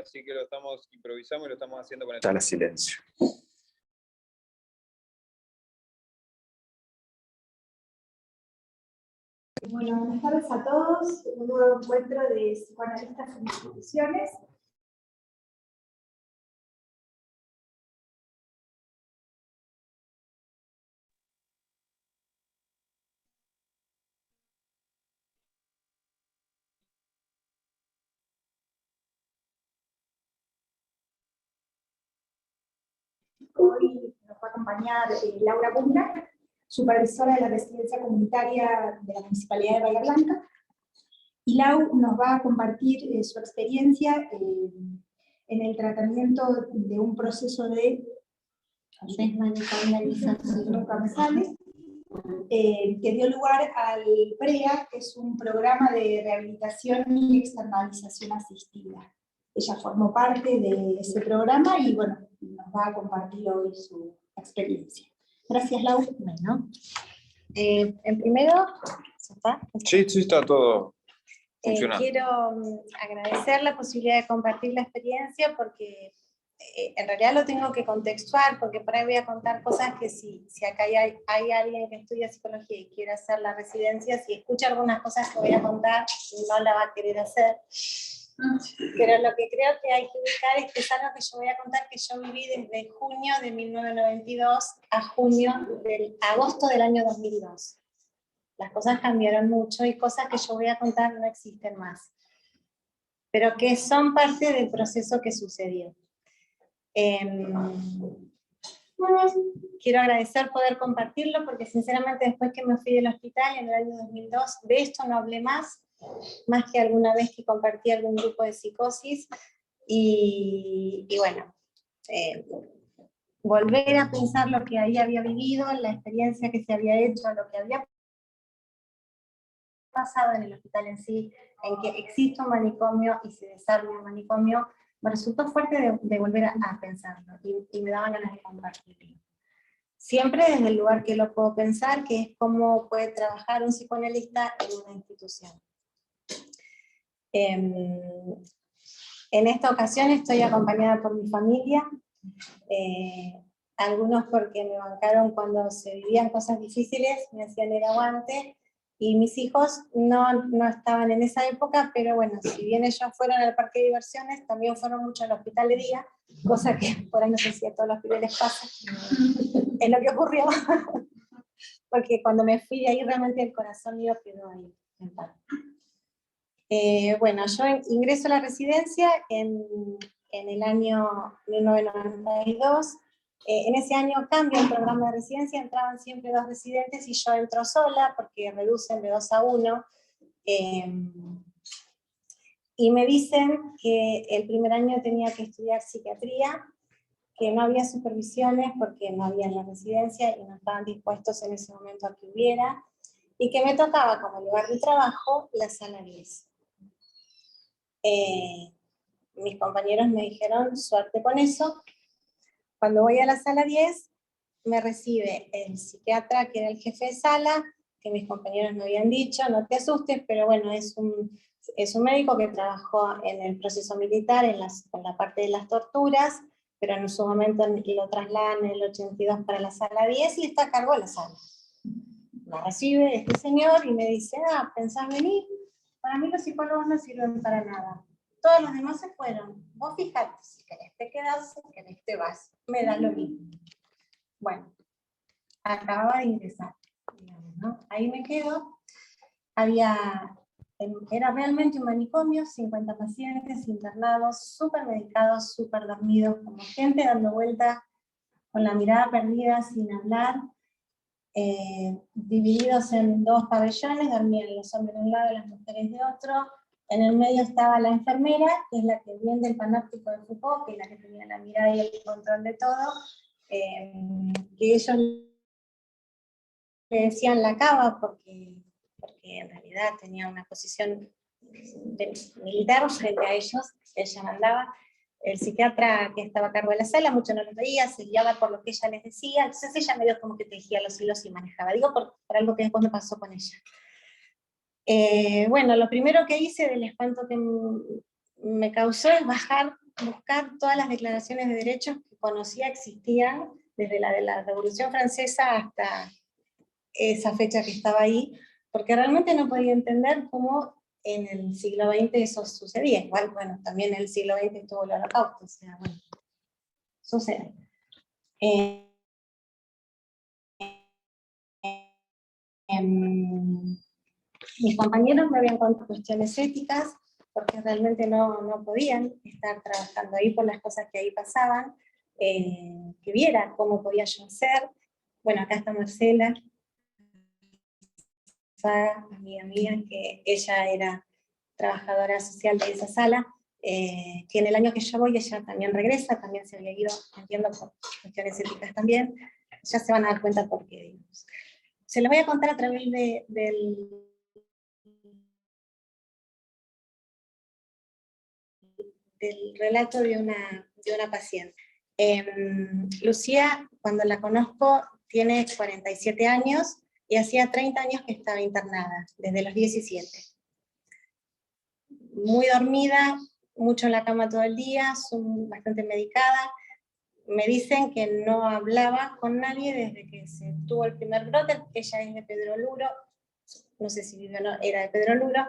así que improvisamos y lo estamos haciendo con el... Sala silencio. Bueno, buenas tardes a todos. Un nuevo encuentro de psicoanalistas en instituciones. Hoy nos va a acompañar Laura Bunda, supervisora de la residencia comunitaria de la Municipalidad de Bahía Blanca. Y Lau nos va a compartir su experiencia en el tratamiento de un proceso de desmanicomialización, nunca me sale, que dio lugar al PREA, que es un programa de rehabilitación y externalización asistida. Ella formó parte de ese programa y bueno, nos va a compartir hoy su experiencia. Gracias, Lau. Bueno, en primero, ¿ya está? Sí, está todo funcionando. Quiero agradecer la posibilidad de compartir la experiencia porque en realidad lo tengo que contextuar, porque por ahí voy a contar cosas que si acá hay alguien que estudia psicología y quiere hacer la residencia, si escucha algunas cosas que voy a contar, no la va a querer hacer. Pero lo que creo que hay que ubicar es que es algo que yo voy a contar que yo viví desde junio de 1992 a agosto del año 2002. Las cosas cambiaron mucho y cosas que yo voy a contar no existen más, pero que son parte del proceso que sucedió. Quiero agradecer poder compartirlo porque sinceramente después que me fui del hospital en el año 2002, de esto no hablé más que alguna vez que compartí algún grupo de psicosis, y bueno, volver a pensar lo que ahí había vivido, la experiencia que se había hecho, lo que había pasado en el hospital en sí, en que existe un manicomio y se desarrolla un manicomio, me resultó fuerte de volver a pensarlo, y me daban ganas de compartirlo. Siempre desde el lugar que lo puedo pensar, que es cómo puede trabajar un psicoanalista en una institución. En esta ocasión estoy acompañada por mi familia, algunos porque me bancaron cuando se vivían cosas difíciles, me hacían el aguante, y mis hijos no estaban en esa época, pero bueno, si bien ellos fueron al parque de diversiones, también fueron mucho al hospital de día, cosa que por ahí no sé si a todos los pibes les pasa, es lo que ocurrió, porque cuando me fui de ahí realmente el corazón mío quedó ahí, en paz. Bueno, yo ingreso a la residencia en el año 1992, en ese año cambia el programa de residencia, entraban siempre 2 residentes y yo entro sola porque reducen de 2 a 1, y me dicen que el primer año tenía que estudiar psiquiatría, que no había supervisiones porque no había en la residencia y no estaban dispuestos en ese momento a que hubiera, y que me tocaba como lugar de trabajo la sala 10. Mis compañeros me dijeron, suerte con eso. Cuando voy a la sala 10, me recibe el psiquiatra, que era el jefe de sala, que mis compañeros me habían dicho, no te asustes, pero bueno, es un médico que trabajó en el proceso militar, en la parte de las torturas, pero en su momento lo trasladan en el 82 para la sala 10 y está a cargo de la sala. Me recibe este señor y me dice, ¿pensás venir? Para mí los psicólogos no sirven para nada. Todos los demás se fueron. Vos fijate, si querés te quedás, si querés te vas. Me da lo mismo. Bueno, acababa de ingresar, digamos, ¿no? Ahí me quedo. Era realmente un manicomio, 50 pacientes internados, súper medicados, súper dormidos, como gente dando vueltas, con la mirada perdida, sin hablar, divididos en 2 pabellones, dormían los hombres de un lado y las mujeres de otro. En el medio estaba la enfermera, que es la que viene del panóptico de Foucault, que es la que tenía la mirada y el control de todo, que ellos le decían la cava porque en realidad tenía una posición militar frente a ellos, ella mandaba. El psiquiatra que estaba a cargo de la sala, mucho no los veía, se guiaba por lo que ella les decía, entonces ella medio como que tejía los hilos y manejaba, digo por algo que después me pasó con ella. Bueno, lo primero que hice del espanto que me causó es bajar buscar todas las declaraciones de derechos que conocía existían, desde la de la Revolución Francesa hasta esa fecha que estaba ahí, porque realmente no podía entender cómo en el siglo XX eso sucedía. Igual, bueno, también en el siglo XX estuvo el Holocausto, o sea, bueno, sucede. Mis compañeros me habían contado cuestiones éticas, porque realmente no podían estar trabajando ahí por las cosas que ahí pasaban, que viera cómo podía yo hacer. Bueno, acá está Marcela, amiga mía, que ella era trabajadora social de esa sala, que en el año que yo voy ella también regresa, también se había ido, entiendo, por cuestiones éticas también, ya se van a dar cuenta por qué, digamos. Se lo voy a contar a través del relato de una paciente. Lucía, cuando la conozco, tiene 47 años y hacía 30 años que estaba internada, desde los 17. Muy dormida, mucho en la cama todo el día, bastante medicada. Me dicen que no hablaba con nadie desde que se tuvo el primer brote. Ella es de Pedro Luro, no sé si vive o no, era de Pedro Luro.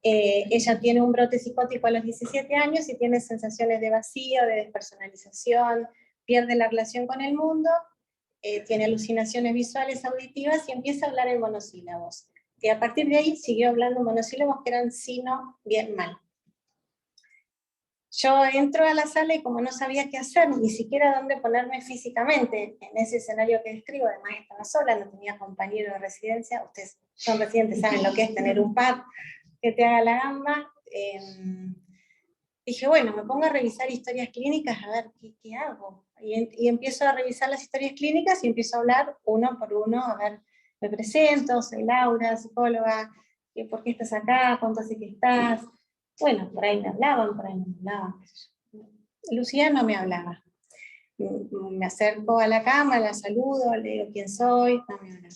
Ella tiene un brote psicótico a los 17 años y tiene sensaciones de vacío, de despersonalización, pierde la relación con el mundo, tiene alucinaciones visuales, auditivas y empieza a hablar en monosílabos. Y a partir de ahí siguió hablando en monosílabos que eran sino, bien, mal. Yo entro a la sala y como no sabía qué hacer, ni siquiera dónde ponerme físicamente en ese escenario que describo, además estaba sola, no tenía compañero de residencia, ustedes son residentes, saben lo que es tener un pad que te haga la gamba. Dije, bueno, me pongo a revisar historias clínicas, a ver qué hago. Y empiezo a revisar las historias clínicas y empiezo a hablar uno por uno, a ver, me presento, soy Laura, psicóloga, ¿por qué estás acá? ¿Cuánto hace que estás? Bueno, por ahí me hablaban, por ahí no me hablaban. Lucía no me hablaba. Me acerco a la cama, la saludo, le digo quién soy, no me hablaba.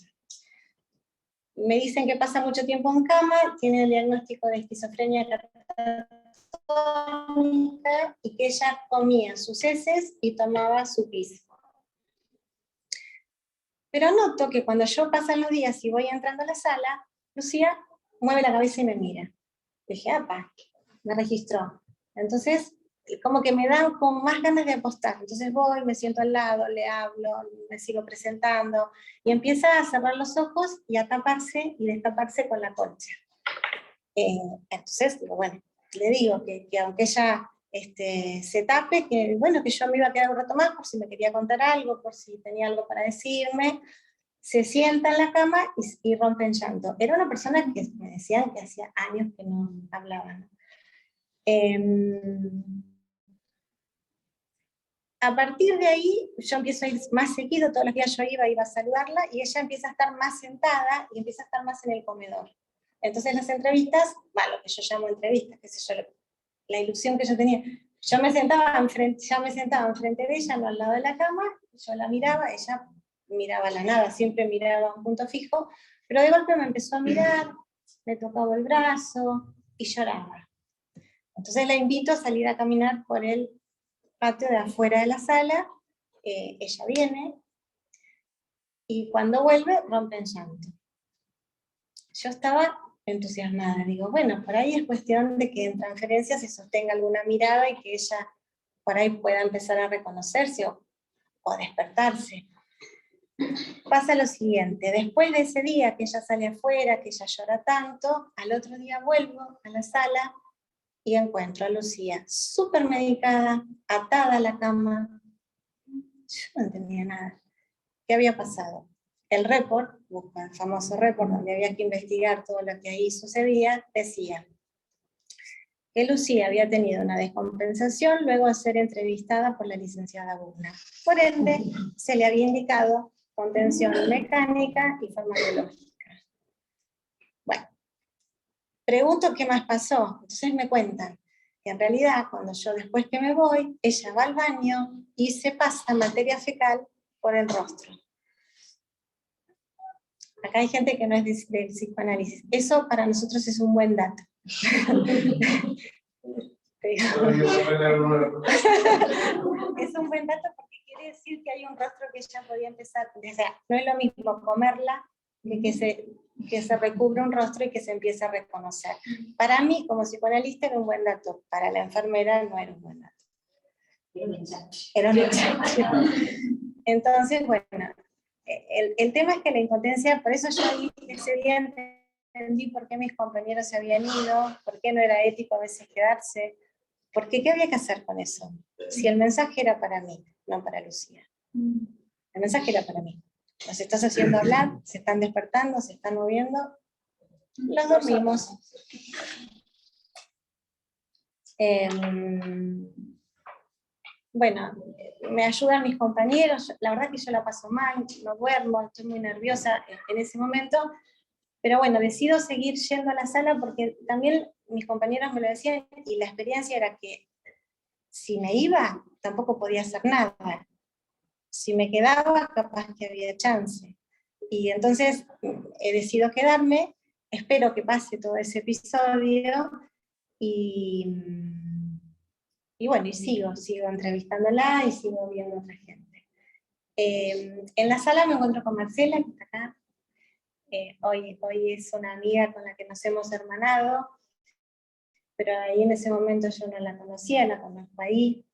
Me dicen que pasa mucho tiempo en cama, tiene el diagnóstico de esquizofrenia catatónica y que ella comía sus heces y tomaba su pis. Pero noto que cuando yo pasan los días y voy entrando a la sala, Lucía mueve la cabeza y me mira. Dije, apa, me registró. Entonces, como que me dan con más ganas de apostar. Entonces voy, me siento al lado, le hablo, me sigo presentando, y empieza a cerrar los ojos y a taparse y destaparse con la concha. Entonces, digo, bueno, le digo que aunque ella se tape, que bueno, que yo me iba a quedar un rato más por si me quería contar algo, por si tenía algo para decirme. Se sienta en la cama y rompe en llanto. Era una persona que me decían que hacía años que no hablaba, ¿no? A partir de ahí, yo empiezo a ir más seguido, todos los días yo iba a saludarla, y ella empieza a estar más sentada, y empieza a estar más en el comedor. Entonces las entrevistas, lo que yo llamo entrevistas, qué sé yo, la ilusión que yo tenía, yo me sentaba enfrente de ella, no al lado de la cama, yo la miraba, ella miraba a la nada, siempre miraba a un punto fijo, pero de golpe me empezó a mirar, me tocaba el brazo, y lloraba. Entonces la invito a salir a caminar por el patio de afuera de la sala, ella viene, y cuando vuelve rompe en llanto. Yo estaba entusiasmada, digo, bueno, por ahí es cuestión de que en transferencia se sostenga alguna mirada y que ella por ahí pueda empezar a reconocerse o despertarse. Pasa lo siguiente, después de ese día que ella sale afuera, que ella llora tanto, al otro día vuelvo a la sala y encuentro a Lucía súper medicada, atada a la cama. Yo no entendía nada. ¿Qué había pasado? El report, el famoso report donde había que investigar todo lo que ahí sucedía, decía que Lucía había tenido una descompensación luego de ser entrevistada por la licenciada Bugna. Por ende, se le había indicado contención mecánica y farmacológica. Bueno, pregunto qué más pasó. Entonces me cuentan que en realidad, cuando yo después que me voy, ella va al baño y se pasa materia fecal por el rostro. Acá hay gente que no es del psicoanálisis. Eso para nosotros es un buen dato. Es un buen dato porque quiere decir que hay un rostro que ya podía empezar, o sea, no es lo mismo comerla que se recubre un rostro y que se empiece a reconocer. Para mí, como psicoanalista, era un buen dato, para la enfermera no era un buen dato. Era un ensayo. Entonces, bueno, el tema es que la impotencia, por eso yo ahí ese día entendí por qué mis compañeros se habían ido, por qué no era ético a veces quedarse, porque ¿qué había que hacer con eso? Si el mensaje era para mí, no para Lucía. El mensaje era para mí. Nos estás haciendo hablar, se están despertando, se están moviendo, los dormimos. Bueno, me ayudan mis compañeros, la verdad que yo la paso mal, no duermo, estoy muy nerviosa en ese momento, pero bueno, decido seguir yendo a la sala porque también mis compañeros me lo decían y la experiencia era que si me iba, tampoco podía hacer nada. Si me quedaba, capaz que había chance. Y entonces he decidido quedarme, espero que pase todo ese episodio y bueno, y sigo entrevistándola y sigo viendo a otra gente. En la sala me encuentro con Marcela, que está acá. Hoy es una amiga con la que nos hemos hermanado, pero ahí en ese momento yo no la conocía, la conozco ahí.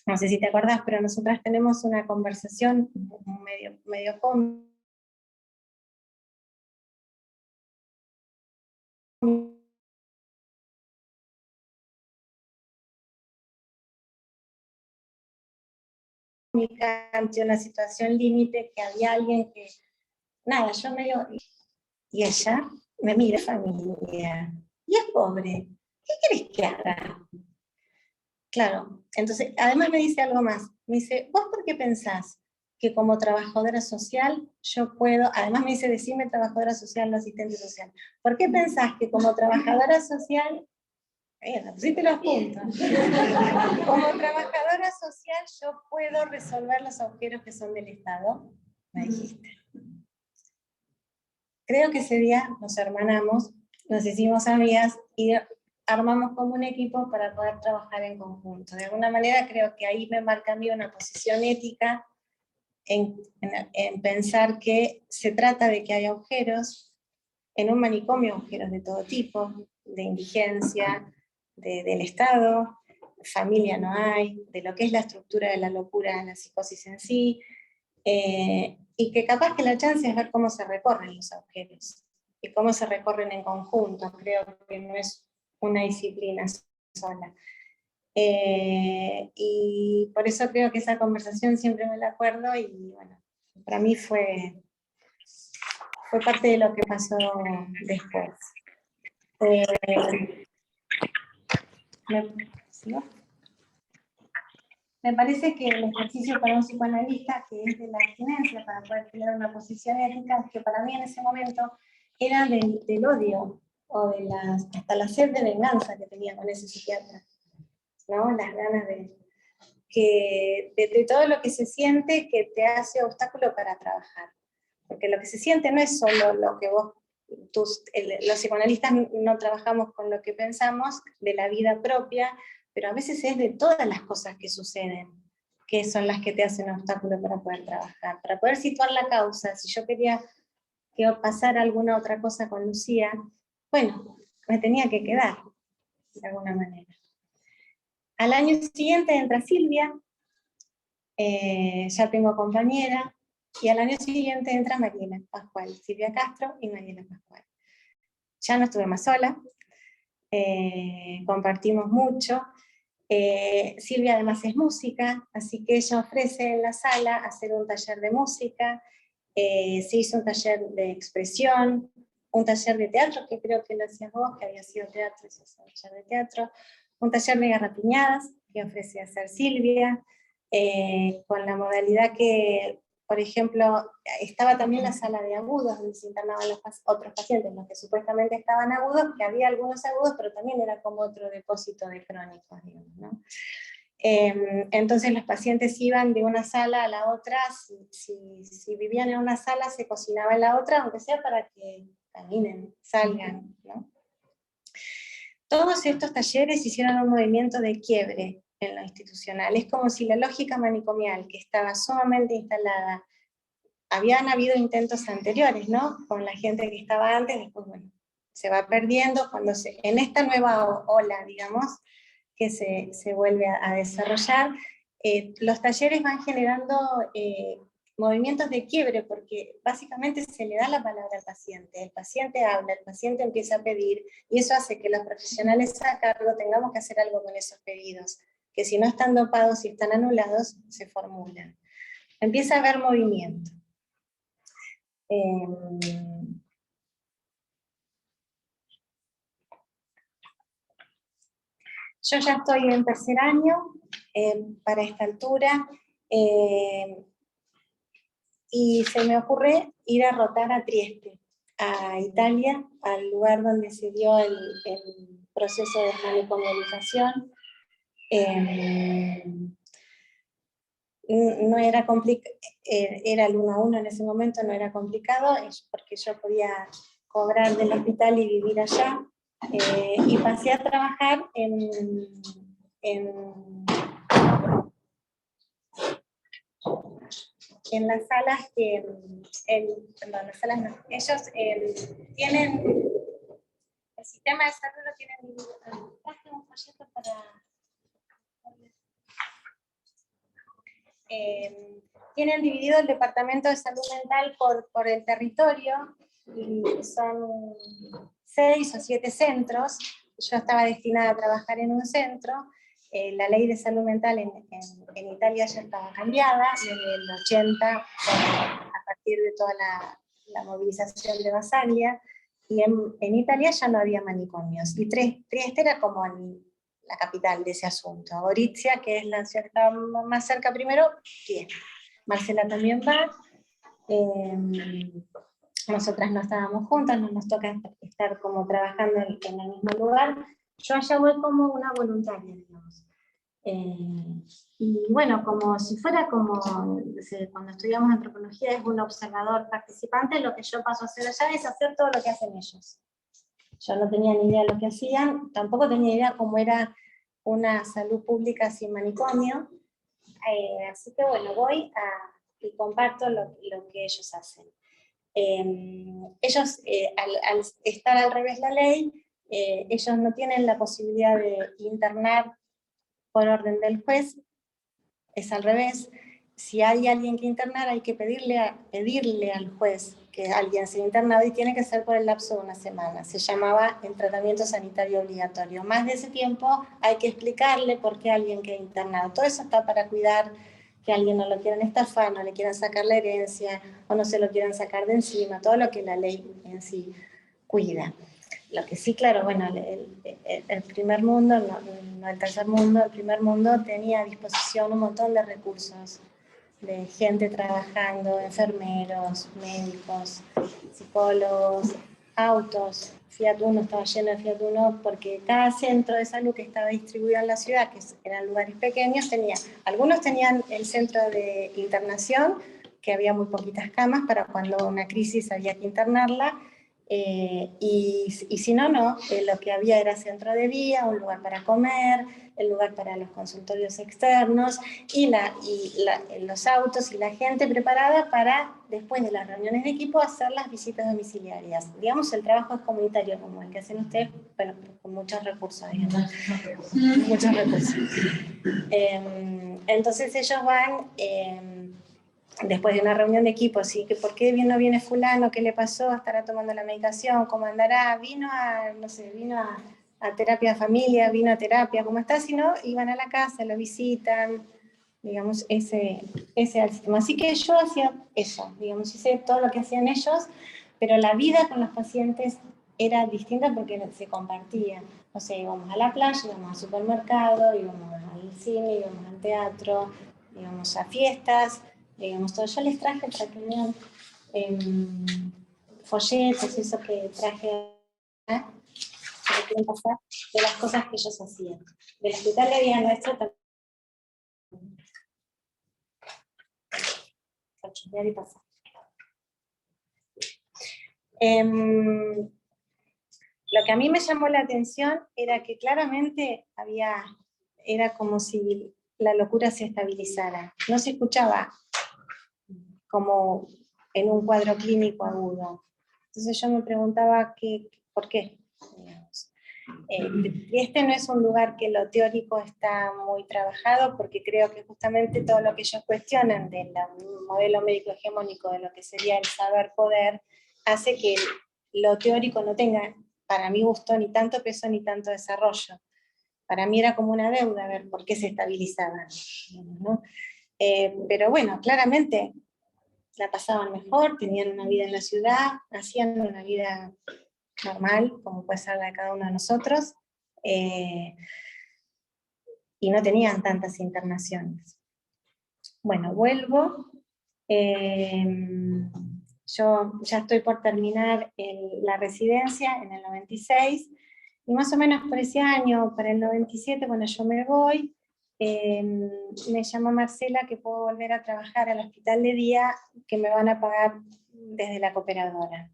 No sé si te acordás, pero nosotras tenemos una conversación medio cómica. Ante una situación límite, que había alguien que, nada, yo medio, y ella me mira, familia, y es pobre, ¿qué querés que haga? Claro, entonces, además me dice algo más, me dice, ¿vos por qué pensás que como trabajadora social yo puedo, además me dice, decime trabajadora social, no asistente social, ¿por qué pensás que como trabajadora social, pusiste los puntos, como trabajadora social yo puedo resolver los agujeros que son del Estado? Me dijiste. Creo que ese día nos hermanamos, nos hicimos amigas y armamos como un equipo para poder trabajar en conjunto. De alguna manera creo que ahí me marca a mí una posición ética en pensar que se trata de que hay agujeros, en un manicomio agujeros de todo tipo, de indigencia, del Estado, familia no hay, de lo que es la estructura de la locura en la psicosis en sí, y que capaz que la chance es ver cómo se recorren los agujeros, y cómo se recorren en conjunto, creo que no es una disciplina sola. Y por eso creo que esa conversación siempre me la acuerdo, y bueno, para mí fue parte de lo que pasó después. Me parece que el ejercicio para un psicoanalista, que es de la abstinencia para poder tener una posición ética, que para mí en ese momento era del odio, o de hasta la sed de venganza que tenía con ese psiquiatra, ¿no? Las ganas de todo lo que se siente que te hace obstáculo para trabajar. Porque lo que se siente no es solo lo que los psicoanalistas no trabajamos con lo que pensamos de la vida propia, pero a veces es de todas las cosas que suceden, que son las que te hacen obstáculo para poder trabajar, para poder situar la causa. Si yo quería que pasara alguna otra cosa con Lucía, bueno, me tenía que quedar, de alguna manera. Al año siguiente entra Silvia, ya tengo compañera, y al año siguiente entra Mariela Pascual, Silvia Castro y Mariela Pascual. Ya no estuve más sola, compartimos mucho. Silvia además es música, así que ella ofrece en la sala hacer un taller de música, se hizo un taller de expresión, un taller de teatro, que creo que lo hacías vos, que había sido teatro, se hizo un taller de teatro, un taller de garrapiñadas, que ofrece hacer Silvia, con la modalidad que, por ejemplo, estaba también la sala de agudos, donde se internaban otros pacientes, los que supuestamente estaban agudos, que había algunos agudos, pero también era como otro depósito de crónicos, digamos, ¿no? Entonces los pacientes iban de una sala a la otra, si vivían en una sala se cocinaba en la otra, aunque sea para que caminen, salgan, ¿no? Todos estos talleres hicieron un movimiento de quiebre en lo institucional. Es como si la lógica manicomial, que estaba sumamente instalada, habían habido intentos anteriores, ¿no? Con la gente que estaba antes, después, bueno, se va perdiendo cuando en esta nueva ola, digamos, que se vuelve a desarrollar, los talleres van generando movimientos de quiebre, porque básicamente se le da la palabra al paciente, el paciente habla, el paciente empieza a pedir, y eso hace que los profesionales a cargo tengamos que hacer algo con esos pedidos, que si no están dopados y están anulados, se formulan. Empieza a haber movimiento. Yo ya estoy en tercer año, para esta altura, y se me ocurre ir a rotar a Trieste, a Italia, al lugar donde se dio el proceso de manicomialización. No era complicado, era el 1 a 1 en ese momento, no era complicado, porque yo podía cobrar del hospital y vivir allá, y pasé a trabajar en las salas que, las salas no, ellos tienen, el sistema de salud lo tienen dividido. Traje un folleto para... tienen dividido el departamento de salud mental por el territorio, y son 6 o 7 centros. Yo estaba destinada a trabajar en un centro. La ley de salud mental en Italia ya estaba cambiada, desde el 80, a partir de toda la movilización de Basaglia, y en Italia ya no había manicomios, y Trieste era como la capital de ese asunto. Gorizia, que es la ciudad que estaba más cerca primero, Trieste. Marcela también va. Nosotras no estábamos juntas, no nos toca estar como trabajando en el mismo lugar. Yo allá voy como una voluntaria, digamos. Y bueno, como si fuera como, cuando estudiamos antropología, es un observador participante, lo que yo paso a hacer allá es hacer todo lo que hacen ellos. Yo no tenía ni idea de lo que hacían, tampoco tenía idea cómo era una salud pública sin manicomio, así que bueno, voy y comparto lo que ellos hacen. Ellos, al estar al revés la ley, ellos no tienen la posibilidad de internar por orden del juez, es al revés. Si hay alguien que internar, hay que pedirle al juez que alguien sea internado, y tiene que ser por el lapso de 1 semana. Se llamaba el tratamiento sanitario obligatorio. Más de ese tiempo hay que explicarle por qué alguien queda internado. Todo eso está para cuidar que alguien no lo quieran estafar, no le quieran sacar la herencia, o no se lo quieran sacar de encima, todo lo que la ley en sí cuida. Lo que sí, claro, bueno, el primer mundo, no el tercer mundo, el primer mundo tenía a disposición un montón de recursos, de gente trabajando, enfermeros, médicos, psicólogos, autos. Fiat Uno estaba lleno de Fiat Uno, porque cada centro de salud que estaba distribuido en la ciudad, que eran lugares pequeños, algunos tenían el centro de internación, que había muy poquitas camas para cuando una crisis había que internarla, y si no, lo que había era centro de día, un lugar para comer, el lugar para los consultorios externos, y los autos y la gente preparada para, después de las reuniones de equipo, hacer las visitas domiciliarias. Digamos, el trabajo es comunitario, como el que hacen ustedes, pero con muchos recursos, digamos. Muchos recursos. Entonces ellos van... después de una reunión de equipo, ¿sí? ¿Por qué no viene fulano? ¿Qué le pasó? ¿Estará tomando la medicación? ¿Cómo andará? ¿Vino a terapia de familia? ¿Vino a terapia? ¿Cómo está? Si no, iban a la casa, lo visitan, digamos, ese era el sistema. Así que yo hacía eso, digamos, hice todo lo que hacían ellos, pero la vida con los pacientes era distinta porque se compartía. O sea, íbamos a la playa, íbamos al supermercado, íbamos al cine, íbamos al teatro, íbamos a fiestas, digamos, todo. Yo les traje para que vean folletos, eso que traje, para que quieren pasar, de las cosas que ellos hacían. Del hospital de vida nuestra también. Para chusmear y pasar. Lo que a mí me llamó la atención era que claramente era como si la locura se estabilizara. No se escuchaba como en un cuadro clínico agudo. Entonces yo me preguntaba ¿por qué? Este no es un lugar que lo teórico está muy trabajado, porque creo que justamente todo lo que ellos cuestionan del modelo médico hegemónico, de lo que sería el saber poder, hace que lo teórico no tenga, para mi gusto, ni tanto peso ni tanto desarrollo. Para mí era como una deuda ver por qué se estabilizaban, ¿no? Pero bueno, claramente la pasaban mejor, tenían una vida en la ciudad, hacían una vida normal, como puede ser la de cada uno de nosotros, y no tenían tantas internaciones. Bueno, vuelvo. Yo ya estoy por terminar la residencia en el 96, y más o menos por ese año, para el 97, cuando yo me voy, me llama Marcela que puedo volver a trabajar al hospital de día, que me van a pagar desde la cooperadora.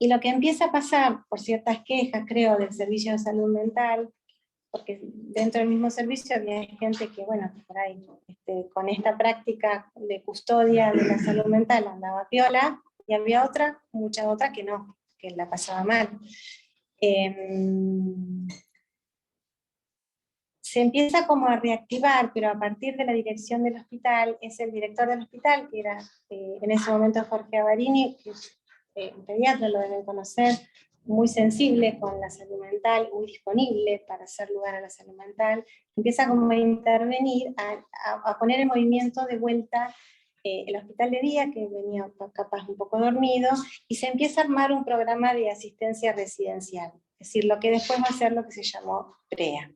Y lo que empieza a pasar, por ciertas quejas, creo, del servicio de salud mental, porque dentro del mismo servicio había gente que, bueno, por ahí, con esta práctica de custodia de la salud mental andaba piola, y había muchas otras que no, que la pasaba mal. Se empieza como a reactivar, pero a partir de la dirección del hospital, es el director del hospital, que era en ese momento Jorge Avarini, que un pediatra, lo deben conocer, muy sensible con la salud mental, muy disponible para hacer lugar a la salud mental, empieza como a intervenir, a poner en movimiento de vuelta el hospital de día, que venía capaz un poco dormido, y se empieza a armar un programa de asistencia residencial, es decir, lo que después va a ser lo que se llamó PREA.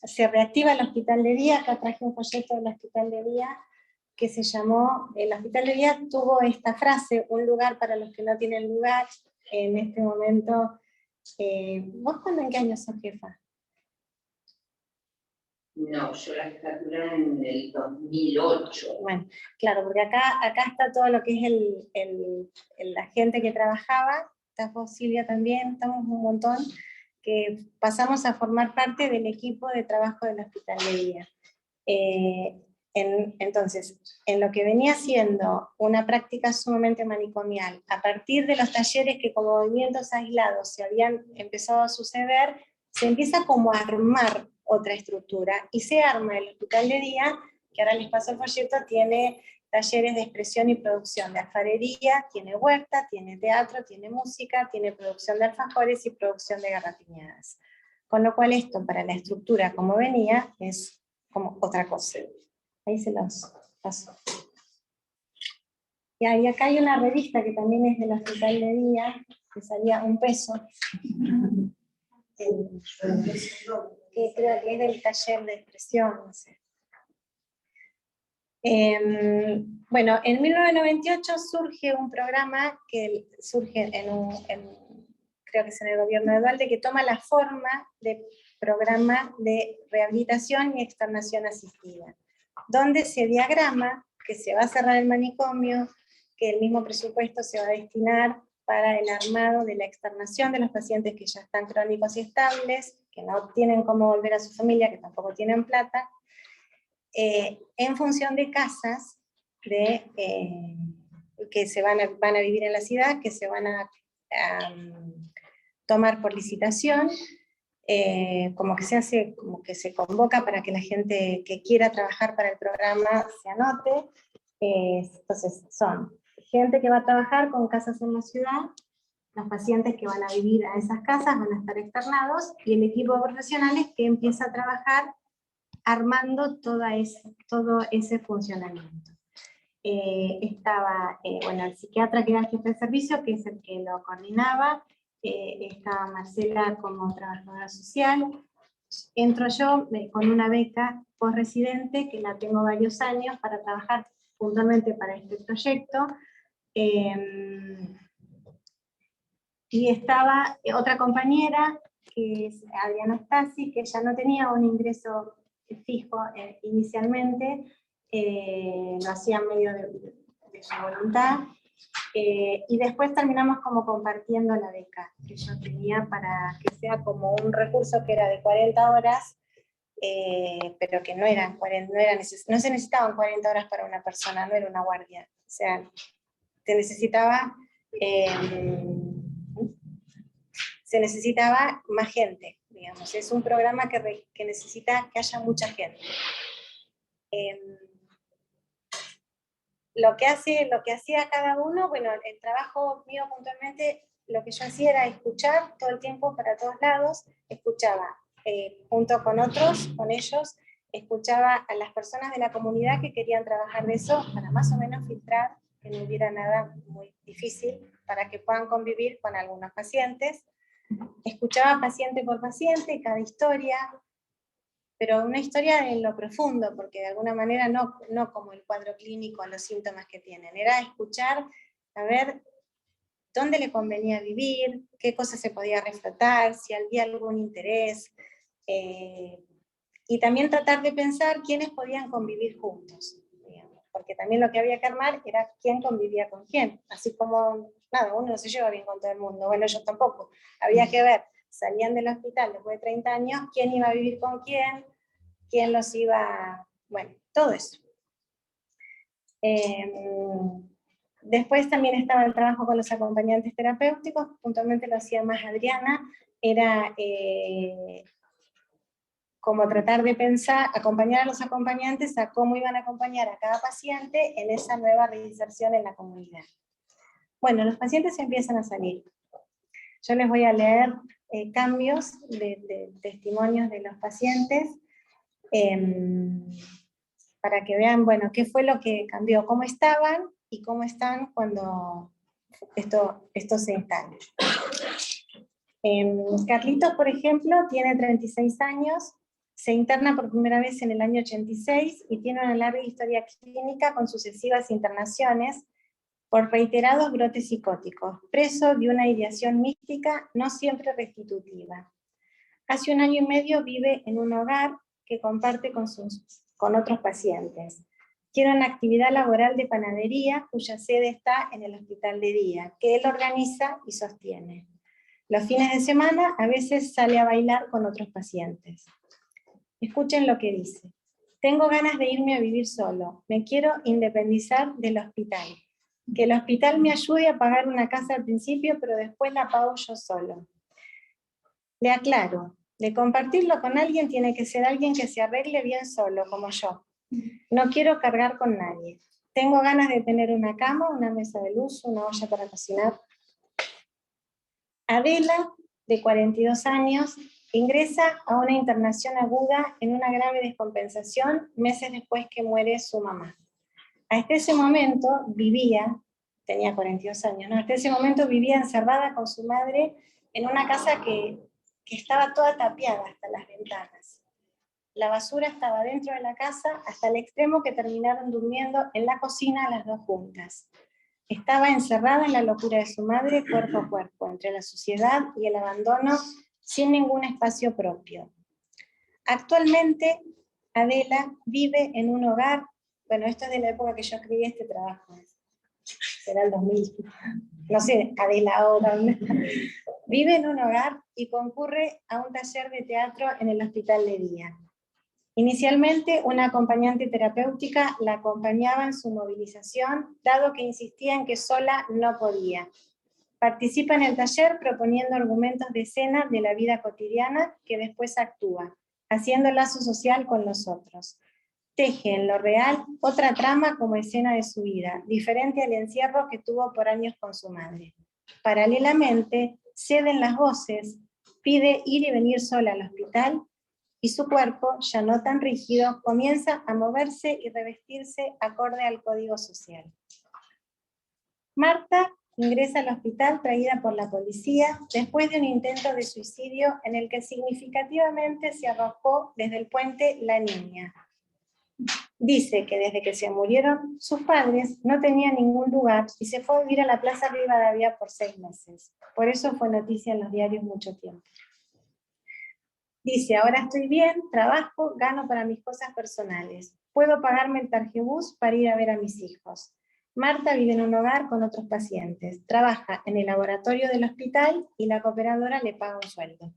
Se reactiva el hospital de día. Acá traje un folleto del hospital de día que se llamó, el hospital de día tuvo esta frase, un lugar para los que no tienen lugar. En este momento, ¿vos en qué año sos jefa? No, yo la jefatura en el 2008. Bueno, claro, porque acá está todo lo que es la gente que trabajaba, está vos, Silvia, también, estamos un montón, que pasamos a formar parte del equipo de trabajo del hospital de día. Entonces, en lo que venía siendo una práctica sumamente manicomial, a partir de los talleres que como movimientos aislados se habían empezado a suceder, se empieza como a armar otra estructura, y se arma el hospital de día, que ahora les paso el folleto, tiene talleres de expresión y producción de alfarería, tiene huerta, tiene teatro, tiene música, tiene producción de alfajores y producción de garrapiñadas. Con lo cual esto, para la estructura como venía, es como otra cosa. Ahí se los paso. Y acá hay una revista que también es del hospital de día, que salía $1. Que creo que es del taller de expresión, no sé. Bueno, en 1998 surge un programa que surge creo que es en el gobierno de Dualde, que toma la forma de programa de rehabilitación y externación asistida, donde se diagrama que se va a cerrar el manicomio, que el mismo presupuesto se va a destinar para el armado de la externación de los pacientes que ya están crónicos y estables, que no tienen cómo volver a su familia, que tampoco tienen plata, en función de casas que se van a vivir en la ciudad, que se van a tomar por licitación, como que se convoca para que la gente que quiera trabajar para el programa se anote. Entonces son gente que va a trabajar con casas en la ciudad, los pacientes que van a vivir a esas casas van a estar externados, y el equipo de profesionales que empieza a trabajar armando todo ese funcionamiento. Estaba el psiquiatra que era el jefe de servicio, que es el que lo coordinaba, estaba Marcela como trabajadora social, entro yo con una beca postresidente que la tengo varios años para trabajar puntualmente para este proyecto, y estaba otra compañera que es Adriana Stasi, que ya no tenía un ingreso fijo inicialmente, lo hacía medio de su voluntad, Y después terminamos como compartiendo la beca que yo tenía para que sea como un recurso que era de 40 horas, pero que no se necesitaban 40 horas para una persona, no era una guardia. O sea, se necesitaba más gente, digamos. Es un programa que necesita que haya mucha gente. Lo que hacía cada uno, bueno, el trabajo mío puntualmente, lo que yo hacía era escuchar todo el tiempo para todos lados, escuchaba junto con otros, con ellos, escuchaba a las personas de la comunidad que querían trabajar de eso para más o menos filtrar que no hubiera nada muy difícil para que puedan convivir con algunos pacientes. Escuchaba paciente por paciente, cada historia, pero una historia en lo profundo, porque de alguna manera no como el cuadro clínico, los síntomas que tienen, era escuchar, a ver dónde le convenía vivir, qué cosas se podía reflotar, si había algún interés, y también tratar de pensar quiénes podían convivir juntos, digamos, porque también lo que había que armar era quién convivía con quién, así como, nada, uno no se lleva bien con todo el mundo, bueno, yo tampoco, había que ver, salían del hospital después de 30 años, quién iba a vivir con quién los iba, bueno, todo eso. Después también estaba el trabajo con los acompañantes terapéuticos, puntualmente lo hacía más Adriana, era como tratar de pensar, acompañar a los acompañantes a cómo iban a acompañar a cada paciente en esa nueva reinserción en la comunidad. Bueno, los pacientes empiezan a salir. Yo les voy a leer cambios de testimonios de los pacientes, para que vean, bueno, qué fue lo que cambió, cómo estaban y cómo están cuando esto se instala. Carlitos, por ejemplo, tiene 36 años, se interna por primera vez en el año 86 y tiene una larga historia clínica con sucesivas internaciones por reiterados brotes psicóticos, preso de una ideación mística no siempre restitutiva. Hace 1 año y medio vive en un hogar que comparte con otros pacientes. Tiene una actividad laboral de panadería cuya sede está en el hospital de día, que él organiza y sostiene. Los fines de semana a veces sale a bailar con otros pacientes. Escuchen lo que dice. Tengo ganas de irme a vivir solo. Me quiero independizar del hospital. Que el hospital me ayude a pagar una casa al principio, pero después la pago yo solo. Le aclaro, de compartirlo con alguien tiene que ser alguien que se arregle bien solo, como yo. No quiero cargar con nadie. Tengo ganas de tener una cama, una mesa de luz, una olla para cocinar. Adela, de 42 años, ingresa a una internación aguda en una grave descompensación meses después que muere su mamá. Hasta ese momento tenía 42 años, ¿no? Hasta ese momento vivía encerrada con su madre en una casa que estaba toda tapiada hasta las ventanas. La basura estaba dentro de la casa hasta el extremo que terminaron durmiendo en la cocina las dos juntas. Estaba encerrada en la locura de su madre cuerpo a cuerpo, entre la suciedad y el abandono, sin ningún espacio propio. Actualmente, Adela vive en un hogar, bueno, esto es de la época que yo escribí este trabajo, será el 2000, no sé, Adela ahora, vive en un hogar y concurre a un taller de teatro en el hospital de día. Inicialmente, una acompañante terapéutica la acompañaba en su movilización, dado que insistía en que sola no podía. Participa en el taller proponiendo argumentos de escena de la vida cotidiana que después actúa, haciendo lazo social con los otros. Teje en lo real otra trama como escena de su vida, diferente al encierro que tuvo por años con su madre. Paralelamente, ceden las voces, pide ir y venir sola al hospital, y su cuerpo, ya no tan rígido, comienza a moverse y revestirse acorde al código social. Marta ingresa al hospital traída por la policía después de un intento de suicidio en el que significativamente se arrojó desde el puente la niña. Dice que desde que se murieron sus padres no tenía ningún lugar y se fue a vivir a la Plaza Rivadavia por 6 meses. Por eso fue noticia en los diarios mucho tiempo. Dice, ahora estoy bien, trabajo, gano para mis cosas personales. Puedo pagarme el tarjebús para ir a ver a mis hijos. Marta vive en un hogar con otros pacientes, trabaja en el laboratorio del hospital y la cooperadora le paga un sueldo.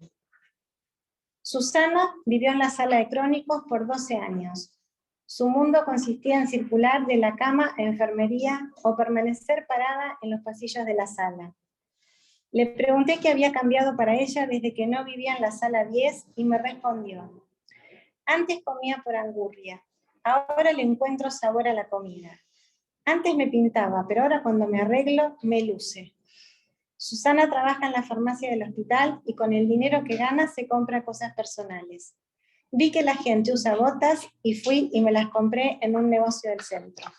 Susana vivió en la sala de crónicos por 12 años. Su mundo consistía en circular de la cama a enfermería o permanecer parada en los pasillos de la sala. Le pregunté qué había cambiado para ella desde que no vivía en la sala 10 y me respondió: antes comía por angurria, ahora le encuentro sabor a la comida. Antes me pintaba, pero ahora cuando me arreglo, me luce. Susana trabaja en la farmacia del hospital y con el dinero que gana se compra cosas personales. Vi que la gente usa botas y fui y me las compré en un negocio del centro.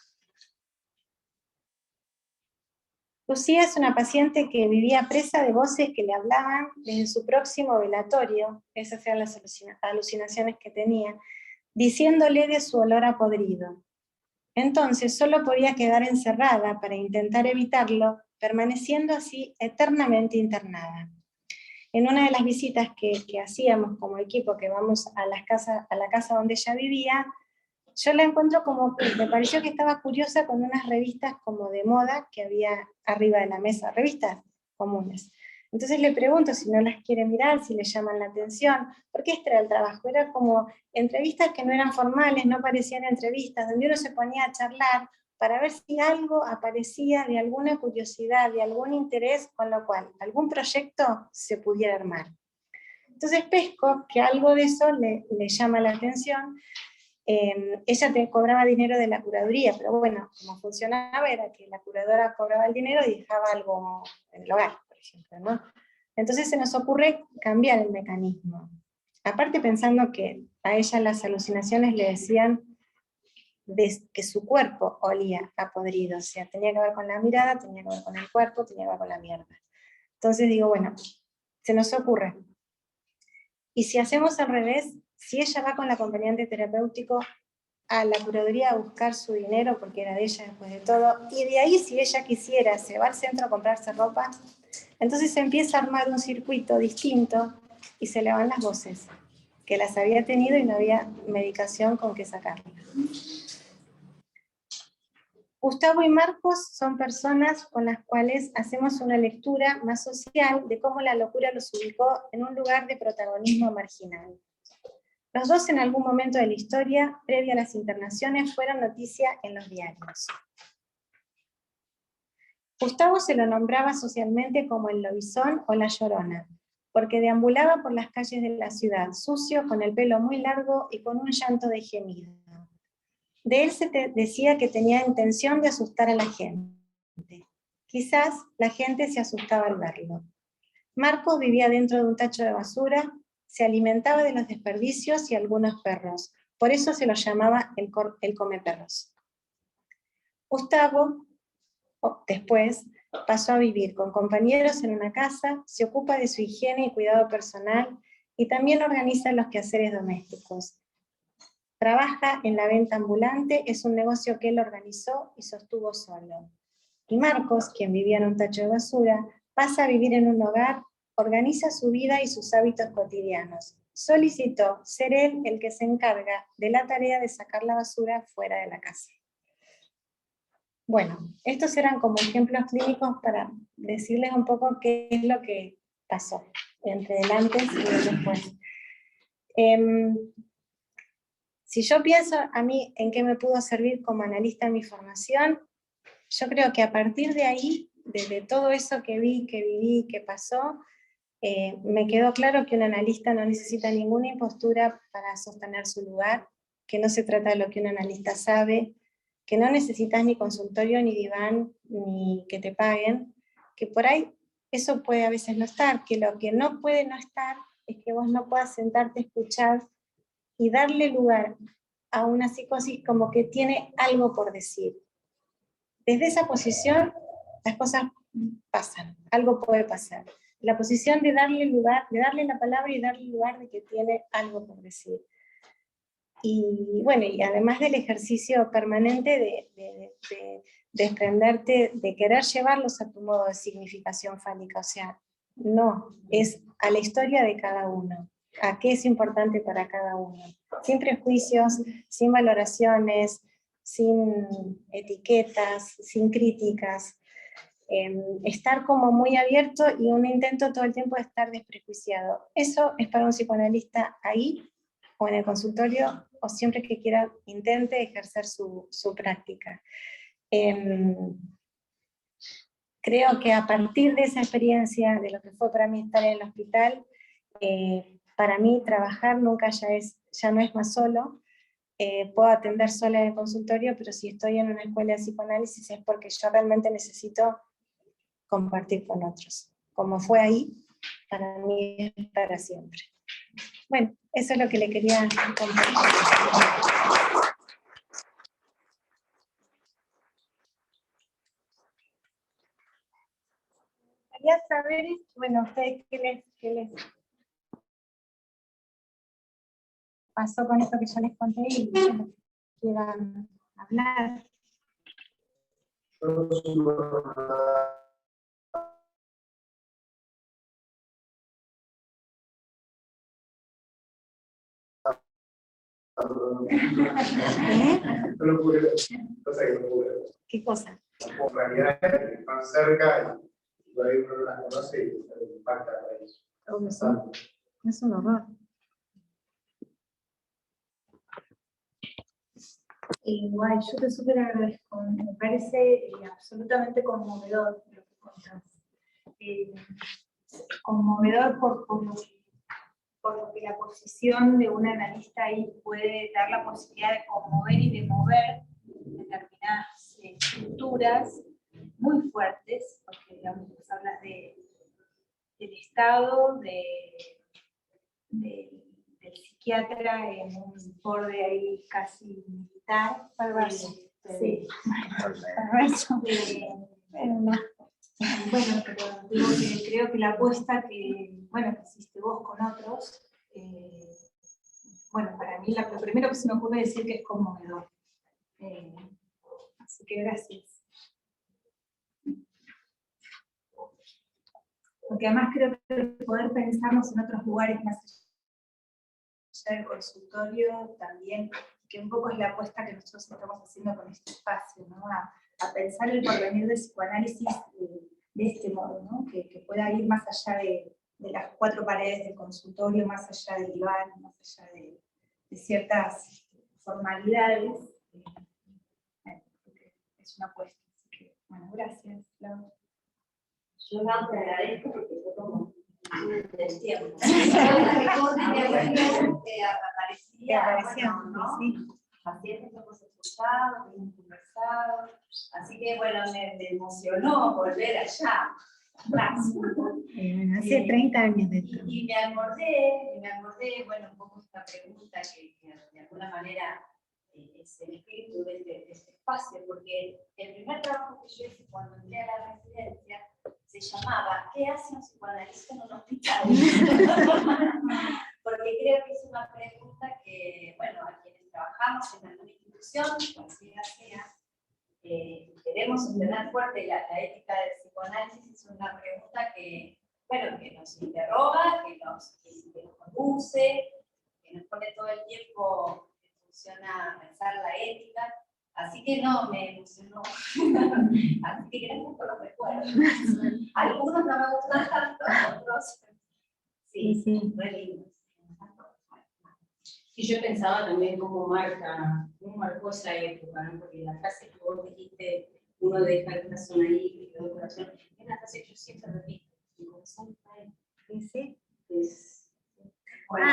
Lucía es una paciente que vivía presa de voces que le hablaban desde su próximo velatorio, esas eran las alucinaciones que tenía, diciéndole de su olor a podrido. Entonces solo podía quedar encerrada para intentar evitarlo, permaneciendo así eternamente internada. En una de las visitas que hacíamos como equipo, que vamos a la casa donde ella vivía, yo la encuentro como que me pareció que estaba curiosa con unas revistas como de moda que había arriba de la mesa, revistas comunes. Entonces le pregunto si no las quiere mirar, si le llaman la atención, porque este era el trabajo, era como entrevistas que no eran formales, no parecían entrevistas, donde uno se ponía a charlar para ver si algo aparecía de alguna curiosidad, de algún interés, con lo cual algún proyecto se pudiera armar. Entonces pesco que algo de eso le llama la atención. Ella cobraba dinero de la curaduría, pero bueno, como funcionaba era que la curadora cobraba el dinero y dejaba algo en el hogar, por ejemplo, ¿no? Entonces se nos ocurre cambiar el mecanismo. Aparte pensando que a ella las alucinaciones le decían que su cuerpo olía a podrido, o sea, tenía que ver con la mirada, tenía que ver con el cuerpo, tenía que ver con la mierda. Entonces digo, bueno, se nos ocurre. Y si hacemos al revés, si ella va con el acompañante terapéutico a la curaduría a buscar su dinero, porque era de ella después de todo, y de ahí si ella quisiera, se va al centro a comprarse ropa, entonces se empieza a armar un circuito distinto y se le van las voces, que las había tenido y no había medicación con que sacarlas. Gustavo y Marcos son personas con las cuales hacemos una lectura más social de cómo la locura los ubicó en un lugar de protagonismo marginal. Los dos en algún momento de la historia, previa a las internaciones, fueron noticia en los diarios. Gustavo se lo nombraba socialmente como el lobizón o la llorona, porque deambulaba por las calles de la ciudad, sucio, con el pelo muy largo y con un llanto de gemido. De él se decía que tenía intención de asustar a la gente. Quizás la gente se asustaba al verlo. Marcos vivía dentro de un tacho de basura, se alimentaba de los desperdicios y algunos perros, por eso se lo llamaba el comeperros. Gustavo, después, pasó a vivir con compañeros en una casa, se ocupa de su higiene y cuidado personal y también organiza los quehaceres domésticos. Trabaja en la venta ambulante, es un negocio que él organizó y sostuvo solo. Y Marcos, quien vivía en un tacho de basura, pasa a vivir en un hogar, organiza su vida y sus hábitos cotidianos. Solicitó ser él el que se encarga de la tarea de sacar la basura fuera de la casa. Bueno, estos eran como ejemplos clínicos para decirles un poco qué es lo que pasó entre el antes y el después. Si yo pienso a mí en qué me pudo servir como analista en mi formación, yo creo que a partir de ahí, desde todo eso que vi, que viví, que pasó, me quedó claro que un analista no necesita ninguna impostura para sostener su lugar, que no se trata de lo que un analista sabe, que no necesitas ni consultorio, ni diván, ni que te paguen, que por ahí eso puede a veces no estar, que lo que no puede no estar es que vos no puedas sentarte a escuchar y darle lugar a una psicosis como que tiene algo por decir. Desde esa posición las cosas pasan, algo puede pasar. La posición de darle lugar, de darle la palabra y darle lugar de que tiene algo por decir. Y bueno, y además del ejercicio permanente de desprenderte, de querer llevarlos a tu modo de significación fálica, o sea, no, es a la historia de cada uno, a qué es importante para cada uno, sin prejuicios, sin valoraciones, sin etiquetas, sin críticas, estar como muy abierto y un intento todo el tiempo de estar desprejuiciado. Eso es para un psicoanalista ahí, o en el consultorio, o siempre que quiera, intente ejercer su práctica. Creo que a partir de esa experiencia, de lo que fue para mí estar en el hospital, para mí trabajar nunca ya no es más solo. Puedo atender sola en el consultorio, pero si estoy en una escuela de psicoanálisis es porque yo realmente necesito compartir con otros. Como fue ahí, para mí es para siempre. Bueno, eso es lo que le quería compartir. Quería saber, bueno, ustedes qué les pasó con esto que yo les conté y quieran hablar. ¿Qué cosa? Con realidad que están cerca y por ahí uno no las conoce y impacta para eso. Es un horror. Igual, yo te súper agradezco, me parece absolutamente conmovedor lo que contás. Conmovedor por lo que la posición de un analista ahí puede dar la posibilidad de conmover y de mover determinadas estructuras muy fuertes, porque digamos, vos hablas del Estado, del psiquiatra en un borde ahí casi militar, perverso. Sí, perverso. Bueno, pero digo que creo que la apuesta que hiciste vos con otros, bueno, para mí lo primero que se me ocurre decir que es conmovedor. Así que gracias. Porque además creo que poder pensarnos en otros lugares más allá del consultorio también, que un poco es la apuesta que nosotros estamos haciendo con este espacio, ¿no? A pensar el porvenir del psicoanálisis de este modo, ¿no? Que pueda ir más allá de las cuatro paredes del consultorio, más allá del diván, más allá de ciertas formalidades. Es una apuesta. Así que, bueno, gracias, Laura. Yo no te agradezco porque fue como del tiempo. Aparecía, ¿no? sí. Pacientes que hemos escuchado, que hemos conversado. Así que, bueno, me emocionó volver allá. Hace 30 años de esto. Y me acordé, bueno, un poco esta pregunta que de alguna manera es el espíritu de este espacio, porque el primer trabajo que yo hice cuando entré a la residencia se llamaba ¿qué hace un psicoanalista en un hospital? Porque creo que es una pregunta que, bueno, a quienes trabajamos en alguna institución, cualquiera sea, queremos sostener fuerte la ética del psicoanálisis, es una pregunta que, bueno, que nos interroga, que nos conduce, que nos pone todo el tiempo en función a pensar la ética. Así que no, me emocionó. Así que gracias por los recuerdos. Algunos no me gustan tanto, otros sí, muy lindos. Y yo pensaba también cómo marcó esa época, ¿no? Porque la frase que vos dijiste, uno deja el corazón ahí, que quedó el corazón, es una frase que yo siempre repito, mi corazón está ahí. ¿Sí? Bueno,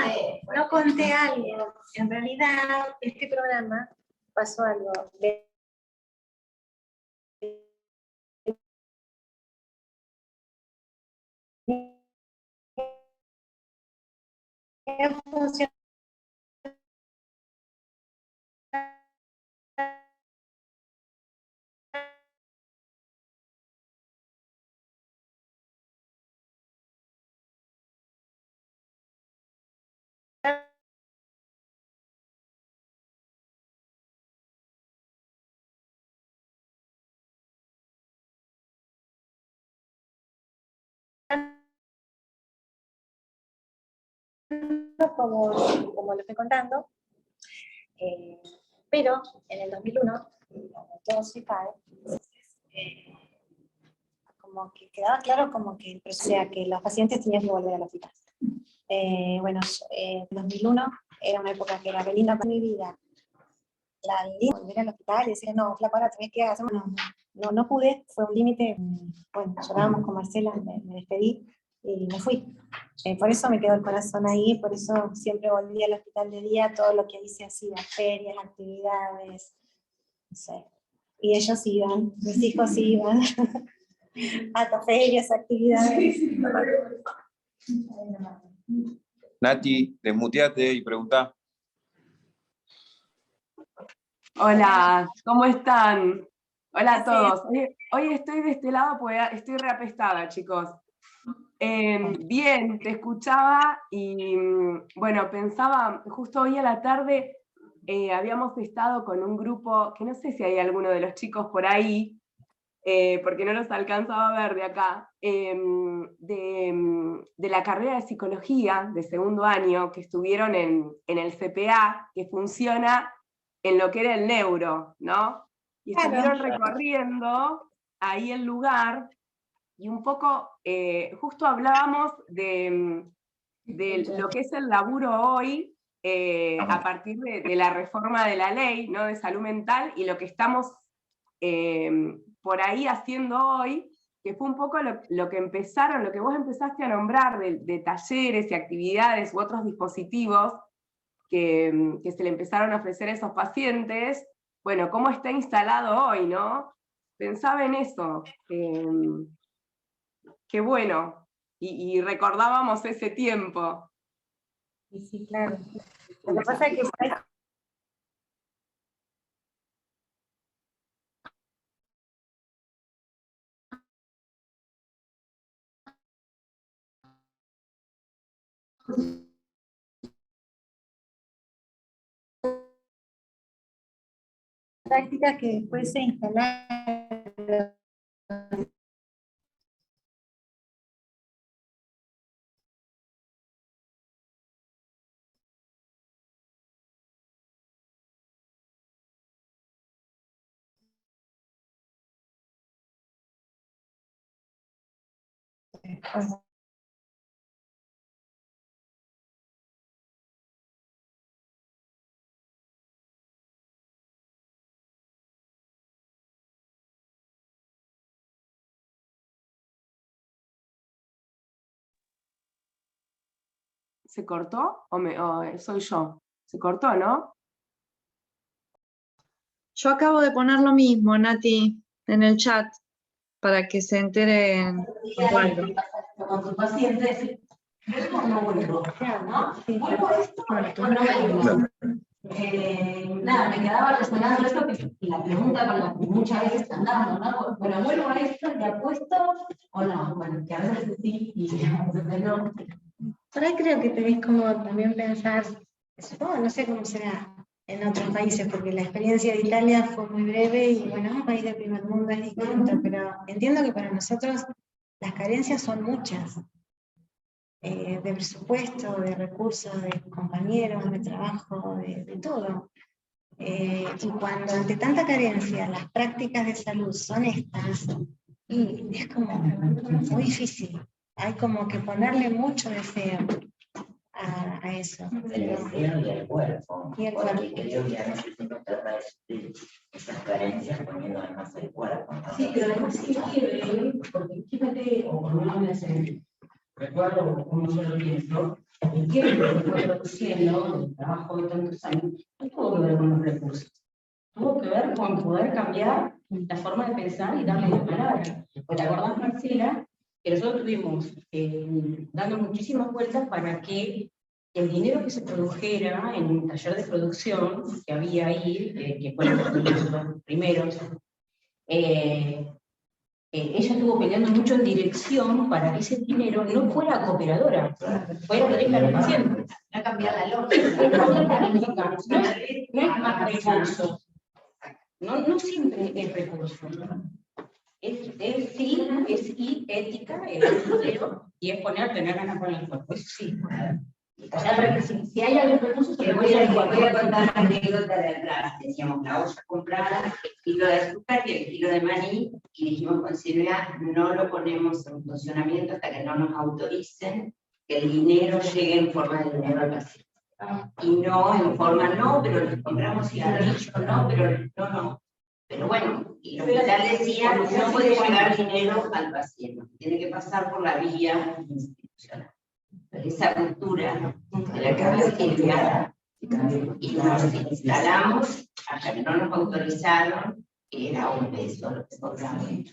no conté algo. En realidad, este programa pasó algo. Funciona como lo estoy contando, Pero en el 2001, todo se cae, como que quedaba claro como que, o sea, que los pacientes tenían que volver al hospital. Bueno, en 2001 era una época que era re linda para mi vida. La linda volver al hospital y decir, no, flaco, ahora tenés que hacer... No pude, fue un límite. Bueno, llorábamos con Marcela, me despedí y me fui. Por eso me quedó el corazón ahí, por eso siempre volví al hospital de día, todo lo que hice así, las ferias, actividades, no sé. Y ellos iban, mis hijos iban a las ferias, actividades. Nati, desmuteate y preguntá. Hola, ¿cómo están? Hola a todos. Hoy estoy de este lado porque estoy reapestada, chicos. Bien, te escuchaba y bueno, pensaba, justo hoy a la tarde habíamos estado con un grupo, que no sé si hay alguno de los chicos por ahí, porque no los alcanzaba a ver de acá, de la carrera de psicología de segundo año, que estuvieron en el CPA, que funciona en lo que era el neuro, ¿no? Y estuvieron recorriendo ahí el lugar, y un poco, justo hablábamos de lo que es el laburo hoy, a partir de la reforma de la ley, ¿no?, de salud mental, y lo que estamos por ahí haciendo hoy, que fue un poco lo que empezaron, lo que vos empezaste a nombrar de talleres y actividades u otros dispositivos que se le empezaron a ofrecer a esos pacientes. Bueno, cómo está instalado hoy, ¿no? Pensaba en eso, qué bueno, y recordábamos ese tiempo. Sí, claro. Lo que pasa es que prácticas que después se instalaron. ¿Se cortó o soy yo? ¿Se cortó, no? Yo acabo de poner lo mismo, Nati, en el chat, para que se enteren. Con tu paciente, no vuelvo, ¿no? Vuelvo a esto, nada, me quedaba resonando esto, que la pregunta con la que muchas veces están dando, ¿no? Bueno, vuelvo a esto, ¿le apuesto o no? Bueno, que a veces sí y a veces no. Por ahí creo que tenés como también pensar, no sé cómo será en otros países, porque la experiencia de Italia fue muy breve y bueno, es un país de primer mundo, es distinto, pero entiendo que para nosotros las carencias son muchas, de presupuesto, de recursos, de compañeros, de trabajo, de todo. Y cuando ante tanta carencia las prácticas de salud son estas, y es como muy difícil. Hay como que ponerle mucho deseo a eso. El deseo y el cuerpo. Y el cuerpo. Porque creo que a veces uno trata de suplir esas carencias poniendo además el cuerpo, ¿no? Sí, pero además sí quiere, porque fíjate, o por lo menos recuerdo como yo lo pienso, el tiempo que fue produciendo, el trabajo de tantos años, no tuvo que ver con los recursos. Tuvo que ver con poder cambiar la forma de pensar y darle la palabra. Pues te acordás, Marcela, que nosotros estuvimos dando muchísimas vueltas para que el dinero que se produjera en un taller de producción que había ahí, que fueron los primeros, ella estuvo peleando mucho en dirección para que ese dinero no fuera a cooperadora, fuera directa a los pacientes. No cambiar la lógica. No es más recursos. No siempre es recurso. Es ética, y es tener ganas con el cuerpo. Eso sí. O sea, si hay algún recurso, te voy a contar una anécdota de atrás. teníamos la olla comprada, el kilo de azúcar y el kilo de maní, y dijimos con Silvia, no lo ponemos en funcionamiento hasta que no nos autoricen que el dinero llegue en forma de dinero al paciente. Y no en forma, no, pero les compramos cigarrillos, no, pero no. Pero bueno, y el hospital decía, no puede llegar dinero al paciente, tiene que pasar por la vía institucional. Pero esa cultura de la que habla Silvia, y nos instalamos hasta que no nos autorizaron, que era un peso lo que cobramos.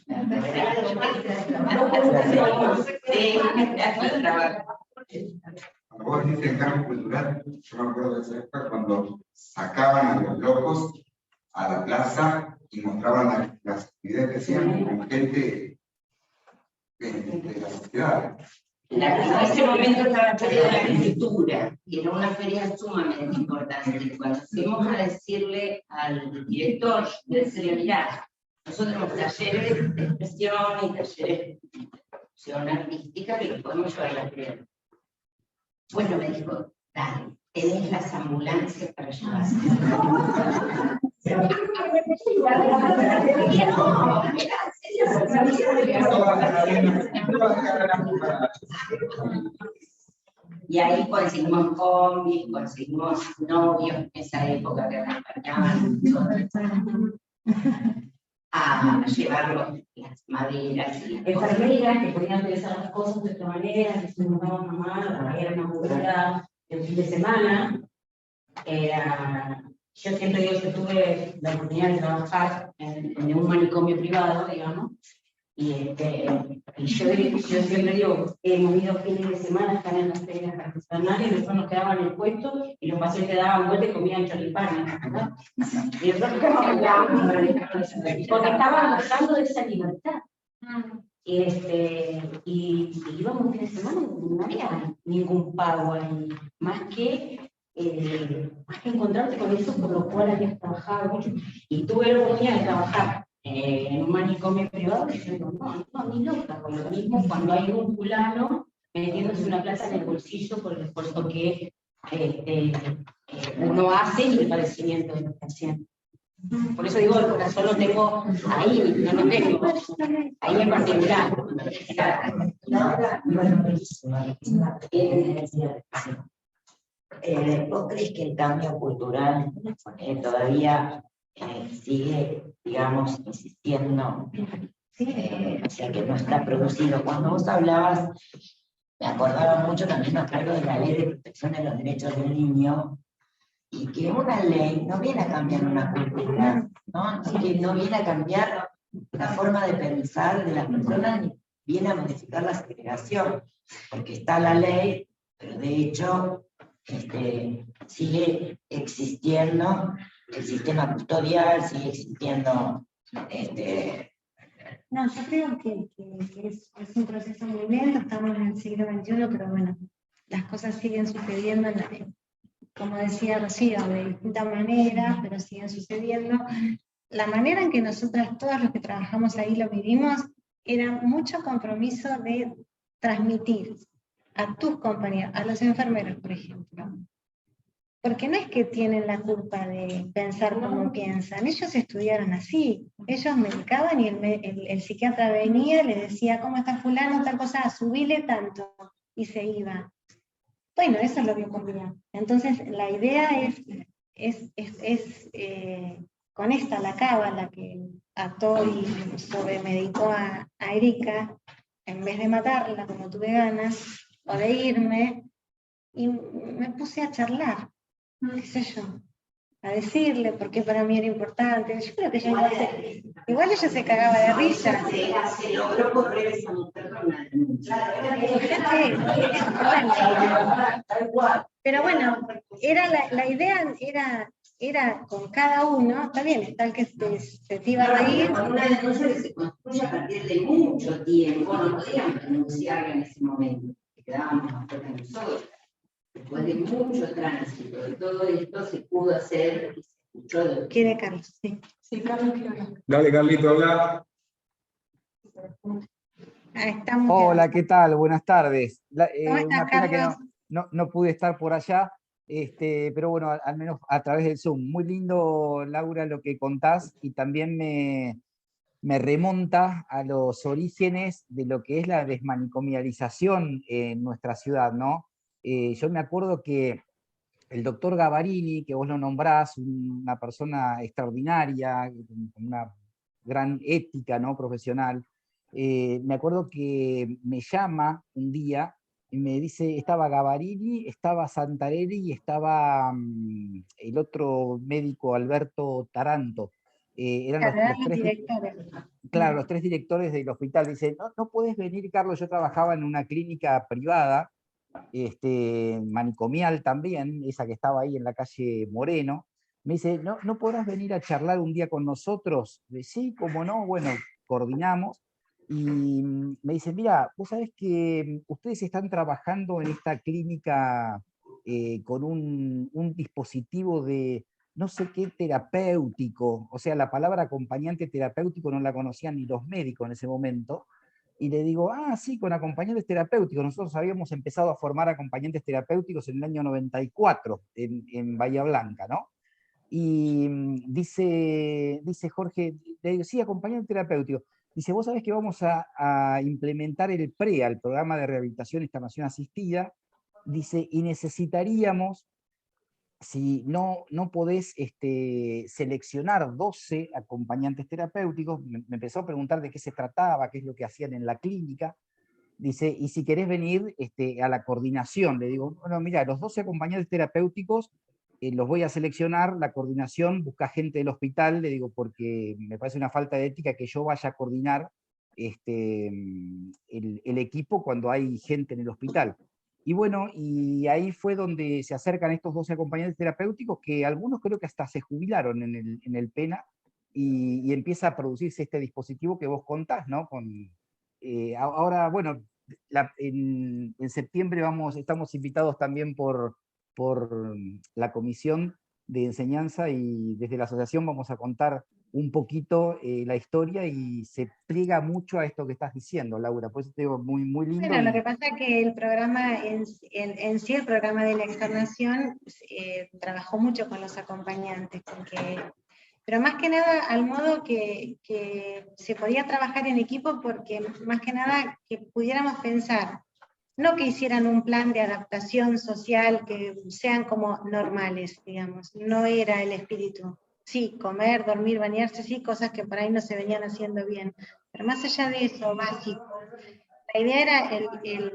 Cuando vos dices el cambio cultural, yo me acuerdo de esa época cuando sacaban a los locos a la plaza y mostraban las actividades que hacían con gente de la sociedad. En ese momento estaba la Feria de la Agricultura, y era una feria sumamente importante. Cuando fuimos a decirle al director, de decirle, mirá, nosotros tenemos talleres de expresión y talleres de expresión artística que los podemos llevar a la feria. Bueno, me dijo, dale, tenés las ambulancias para llevar. Y ahí conseguimos combis, conseguimos novios en esa época que acompañaban a llevar las maderas. Enfermeras que podían pensar las cosas de otra manera, que se notaban mamá, era una movida el fin de semana. Yo siempre digo que tuve la oportunidad de trabajar en un manicomio privado, digamos, y yo siempre digo, hemos ido fines de semana, están en las ferias artesanales, y nosotros nos quedaban en el puesto, y los pacientes daban vuelta y comían choripanes, ¿verdad? Y nosotros porque estaban gozando de esa libertad. Y íbamos un fin de semana, no había ningún pago ahí, más que encontrarte con eso por lo cual habías trabajado mucho. Y tuve la oportunidad de trabajar en un manicomio privado, y yo digo, no, ni loca, con lo mismo cuando hay un fulano metiéndose una plata en el bolsillo por el esfuerzo que uno hace y el padecimiento de los pacientes. Por eso digo, el corazón lo tengo ahí, no lo tengo ahí en particular. ¿Vos crees que el cambio cultural todavía sigue, digamos, insistiendo? O sea, que no está producido. Cuando vos hablabas, me acordaba mucho también a cargo de la Ley de Protección de los Derechos del Niño, y que una ley no viene a cambiar una cultura, ¿no? Que no viene a cambiar la forma de pensar de las personas, ni viene a modificar la segregación, porque está la ley, pero de hecho sigue existiendo el sistema custodial, sigue existiendo No, yo creo que es un proceso muy lento, estamos en el siglo XXI, pero bueno, las cosas siguen sucediendo, como decía Rocío, de distintas maneras, pero siguen sucediendo. La manera en que nosotras, todos los que trabajamos ahí lo vivimos, era mucho compromiso de transmitir a tus compañeros, a los enfermeros, por ejemplo. Porque no es que tienen la culpa de pensar como piensan, ellos estudiaron así, ellos medicaban y el psiquiatra venía, le decía, ¿cómo está fulano? Tal cosa, subile tanto, y se iba. Bueno, eso es lo que ocurría. Entonces, la idea es con esta, la cábala que ató y sobremedicó a Erika, en vez de matarla, como tuve ganas, o de irme, y me puse a charlar, qué sé yo, a decirle por qué para mí era importante. Yo creo que igual ella se cagaba de risa. Se logró correr esa mujer con una denuncia. Pero bueno, la idea era con cada uno, está bien, está el que se te iba a reír. Con una denuncia que se construye a partir de mucho tiempo, no podíamos denunciarla en ese momento, que quedábamos afuera nosotros. Después de mucho tránsito, de todo esto se pudo hacer y se escuchó. ¿Quiere Carlos? Sí. Sí, Carlos, quiero hablar. Dale, Carlito, habla. Hola, ¿qué tal? Buenas tardes. ¿Cómo estás, Una pena que Carlos? no pude estar por allá, Pero bueno, al menos a través del Zoom. Muy lindo, Laura, lo que contás, y también me remonta a los orígenes de lo que es la desmanicomialización en nuestra ciudad, ¿no? Yo me acuerdo que el doctor Gavarini, que vos lo nombrás, una persona extraordinaria, con una gran ética, ¿no?, profesional, me acuerdo que me llama un día y me dice, estaba Gavarini, estaba Santarelli y estaba el otro médico, Alberto Taranto. Eran los tres directores. Claro, los tres directores del hospital. Dice, no puedes venir, Carlos. Yo trabajaba en una clínica privada, manicomial también, esa que estaba ahí en la calle Moreno. Me dice, ¿no podrás venir a charlar un día con nosotros? Sí, cómo no, bueno, coordinamos. Y me dice, mira, vos sabés que ustedes están trabajando en esta clínica con un dispositivo de no sé qué terapéutico, o sea, la palabra acompañante terapéutico no la conocían ni los médicos en ese momento. Y le digo, sí, con acompañantes terapéuticos. Nosotros habíamos empezado a formar acompañantes terapéuticos en el año 94 en Bahía Blanca, ¿no? Y dice Jorge, le digo, sí, acompañante terapéutico. Dice, vos sabés que vamos a implementar el PREA, el Programa de Rehabilitación e Internación Asistida. Dice, y necesitaríamos, si no podés seleccionar 12 acompañantes terapéuticos, me empezó a preguntar de qué se trataba, qué es lo que hacían en la clínica. Dice, y si querés venir a la coordinación, le digo, bueno, mira, los 12 acompañantes terapéuticos los voy a seleccionar, la coordinación busca gente del hospital, le digo, porque me parece una falta de ética que yo vaya a coordinar el equipo cuando hay gente en el hospital. Y bueno, y ahí fue donde se acercan estos 12 acompañantes terapéuticos, que algunos creo que hasta se jubilaron en el PENA, y empieza a producirse este dispositivo que vos contás, ¿no? Ahora, bueno, en septiembre estamos invitados también por la Comisión de Enseñanza, y desde la asociación vamos a contar un poquito la historia, y se pliega mucho a esto que estás diciendo, Laura. Por eso te digo, muy, muy lindo. Bueno, lo que pasa es que el programa en sí, el programa de la externación, trabajó mucho con los acompañantes, pero más que nada al modo que se podía trabajar en equipo, porque más que nada que pudiéramos pensar, no que hicieran un plan de adaptación social, que sean como normales, digamos, no era el espíritu. Sí, comer, dormir, bañarse, sí, cosas que por ahí no se venían haciendo bien, pero más allá de eso, básico, la idea era el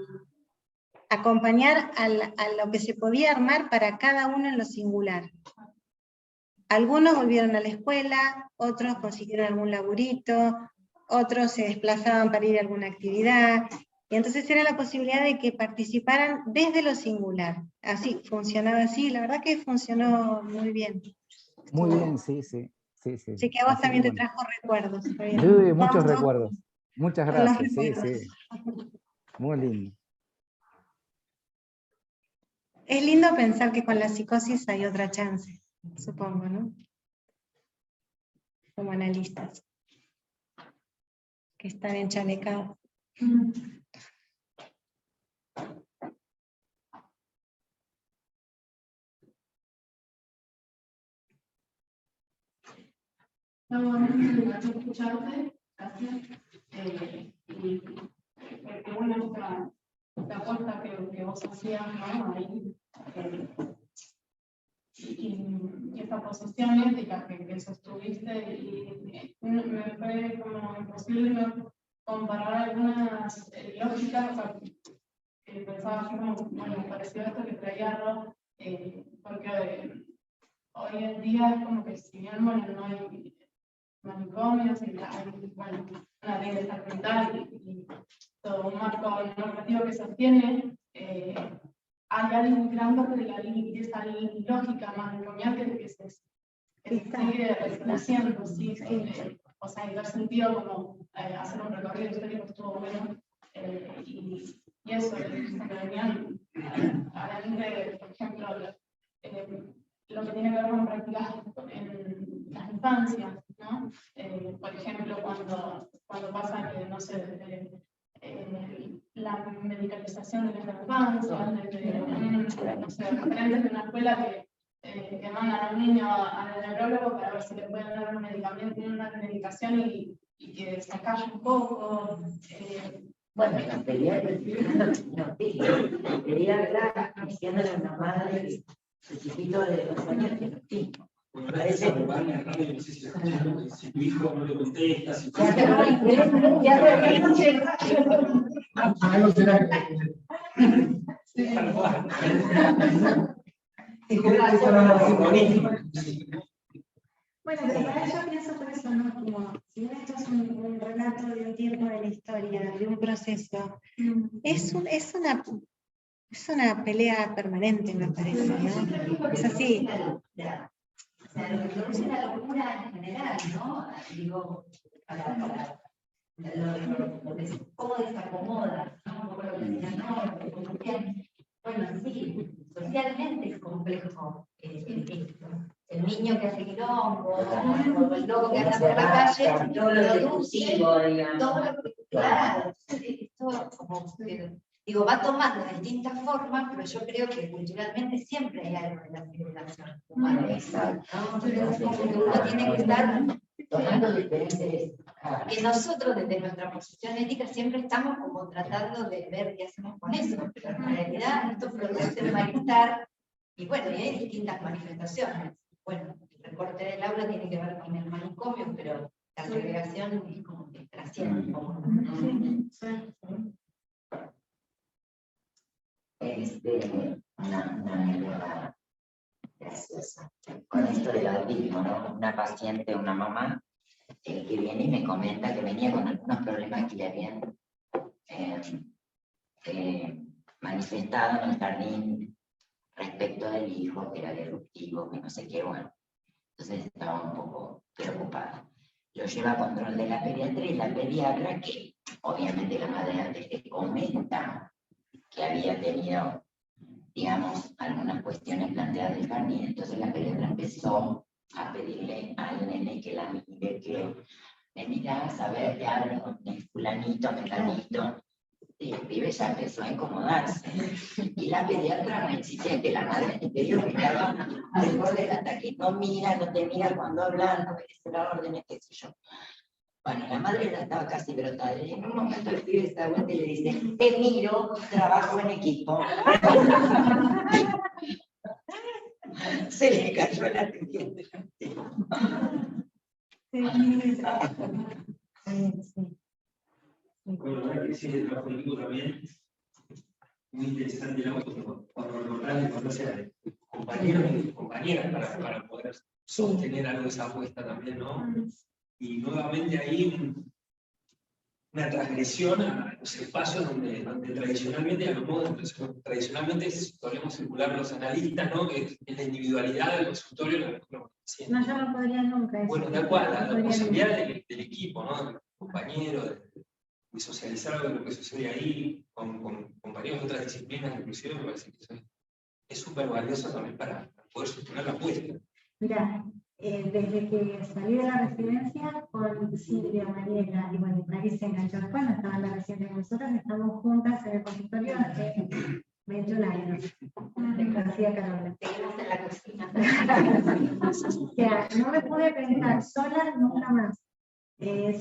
acompañar a lo que se podía armar para cada uno en lo singular. Algunos volvieron a la escuela, otros consiguieron algún laburito, otros se desplazaban para ir a alguna actividad, y entonces era la posibilidad de que participaran desde lo singular. Así, funcionaba así, la verdad que funcionó muy bien. Muy bien, sí. Así que a vos también te trajo recuerdos. Muchos recuerdos. Muchas gracias, sí. Muy lindo. Es lindo pensar que con la psicosis hay otra chance, supongo, ¿no? Como analistas, que están enchalecados. No, me encantó escucharte, gracias. Y qué buena esta apuesta que vos hacías, ¿no? Ahí, y esta posición ética que sostuviste, y me fue como imposible comparar algunas lógicas, o sea, que pensaba yo como, bueno, me pareció esto que traía Ro, porque hoy en día es como que si bien, bueno, no hay manicomios, y hay, bueno, una ley de salud mental y todo un marco normativo que sostiene, hay algo muy grande de esa lógica manicomial que se sigue haciendo, sí, o sea, en dar sentido como hacer un recorrido histórico estuvo bueno, y eso, me venían a la mente, por ejemplo, lo que tiene que ver con prácticas en las infancias, ¿no? Por ejemplo, cuando pasa que, no sé, la medicalización educación desde la infancia, desde, no sé, referentes de una escuela que mandan a un niño al neurólogo para ver si le pueden dar un medicamento, una medicación y que se calle un poco. Bueno, la pediatra diciéndole a una madre que su chiquito de 2 años tiene autismo. Bueno, parece que va a la radio, no sé si tu hijo no le contesta, si Algo será que... Bueno, pero para eso pienso por eso, ¿no? Como, si bien esto es un relato de un tiempo de la historia, de un proceso, es una pelea permanente, me parece, ¿no? Es así. O sea, lo que produce la locura en general, ¿no? Digo, cómo desacomoda, ¿no? Un poco lo que decían, ¿no? Bueno, sí, socialmente es complejo esto. El niño que hace quilombo, o el loco que anda por la calle, todo lo discutivo, digamos. todo lo que, claro, esto como que, digo, va tomando distintas formas, pero yo creo que culturalmente siempre hay algo de la celebración humana. Exacto. Uno tiene que estar tomando diferentes. que nosotros desde nuestra posición ética siempre estamos como tratando de ver qué hacemos con eso, pero en realidad esto produce malestar y bueno, y hay distintas manifestaciones. Bueno, el recorte del aula tiene que ver con el manicomio, pero la segregación es como que trasciende un poco. Una idea graciosa. Con esto del autismo, ¿no? Una paciente, una mamá, que viene y me comenta que venía con algunos problemas que le habían manifestado en el jardín respecto del hijo, que era disruptivo, que no sé qué, bueno. Entonces estaba un poco preocupada. Lo lleva a control de la pediatra y la pediatra, que obviamente la madre antes le comenta que había tenido, digamos, algunas cuestiones planteadas del jardín, entonces la pediatra empezó a pedirle al nene que la mire, que me mirás a ver, que hable con el fulanito, menganito. Y el pibe ya empezó a incomodarse. Y la pediatra no insistía que la madre le pidió que estaba al borde del ataque. No mira, no te mira cuando hablan, no obedece las órdenes, qué sé yo. Bueno, la madre ya estaba casi brotada. Y en un momento el pibe se da vuelta y le dice: te miro, trabajo en equipo. Se le cayó la teniente. Bueno, la crisis del trabajo en equipo también, muy interesante, ¿no? Cuando lograr conocer a compañeros y compañeras para poder sostener algo de esa apuesta también, ¿no? Y nuevamente ahí una transgresión a los espacios donde tradicionalmente, a los modos tradicionalmente solemos circular los analistas, ¿no? Que es la individualidad del consultorio, lo No, yo no podría nunca. bueno, da cual, la posibilidad del equipo, ¿no? Del compañero, de socializar algo de lo que sucede ahí, con compañeros de otras disciplinas, inclusive, me parece que es súper valioso también para poder sostener la apuesta. Mira, desde que salí de la residencia con Silvia, Mariela, y bueno, María se enganchó después, no estaba en la residencia con nosotros, estamos juntas en el consultorio hace 21 años. Hacía Carola. Seguimos en la cocina. O sea, no me pude pensar sola nunca más.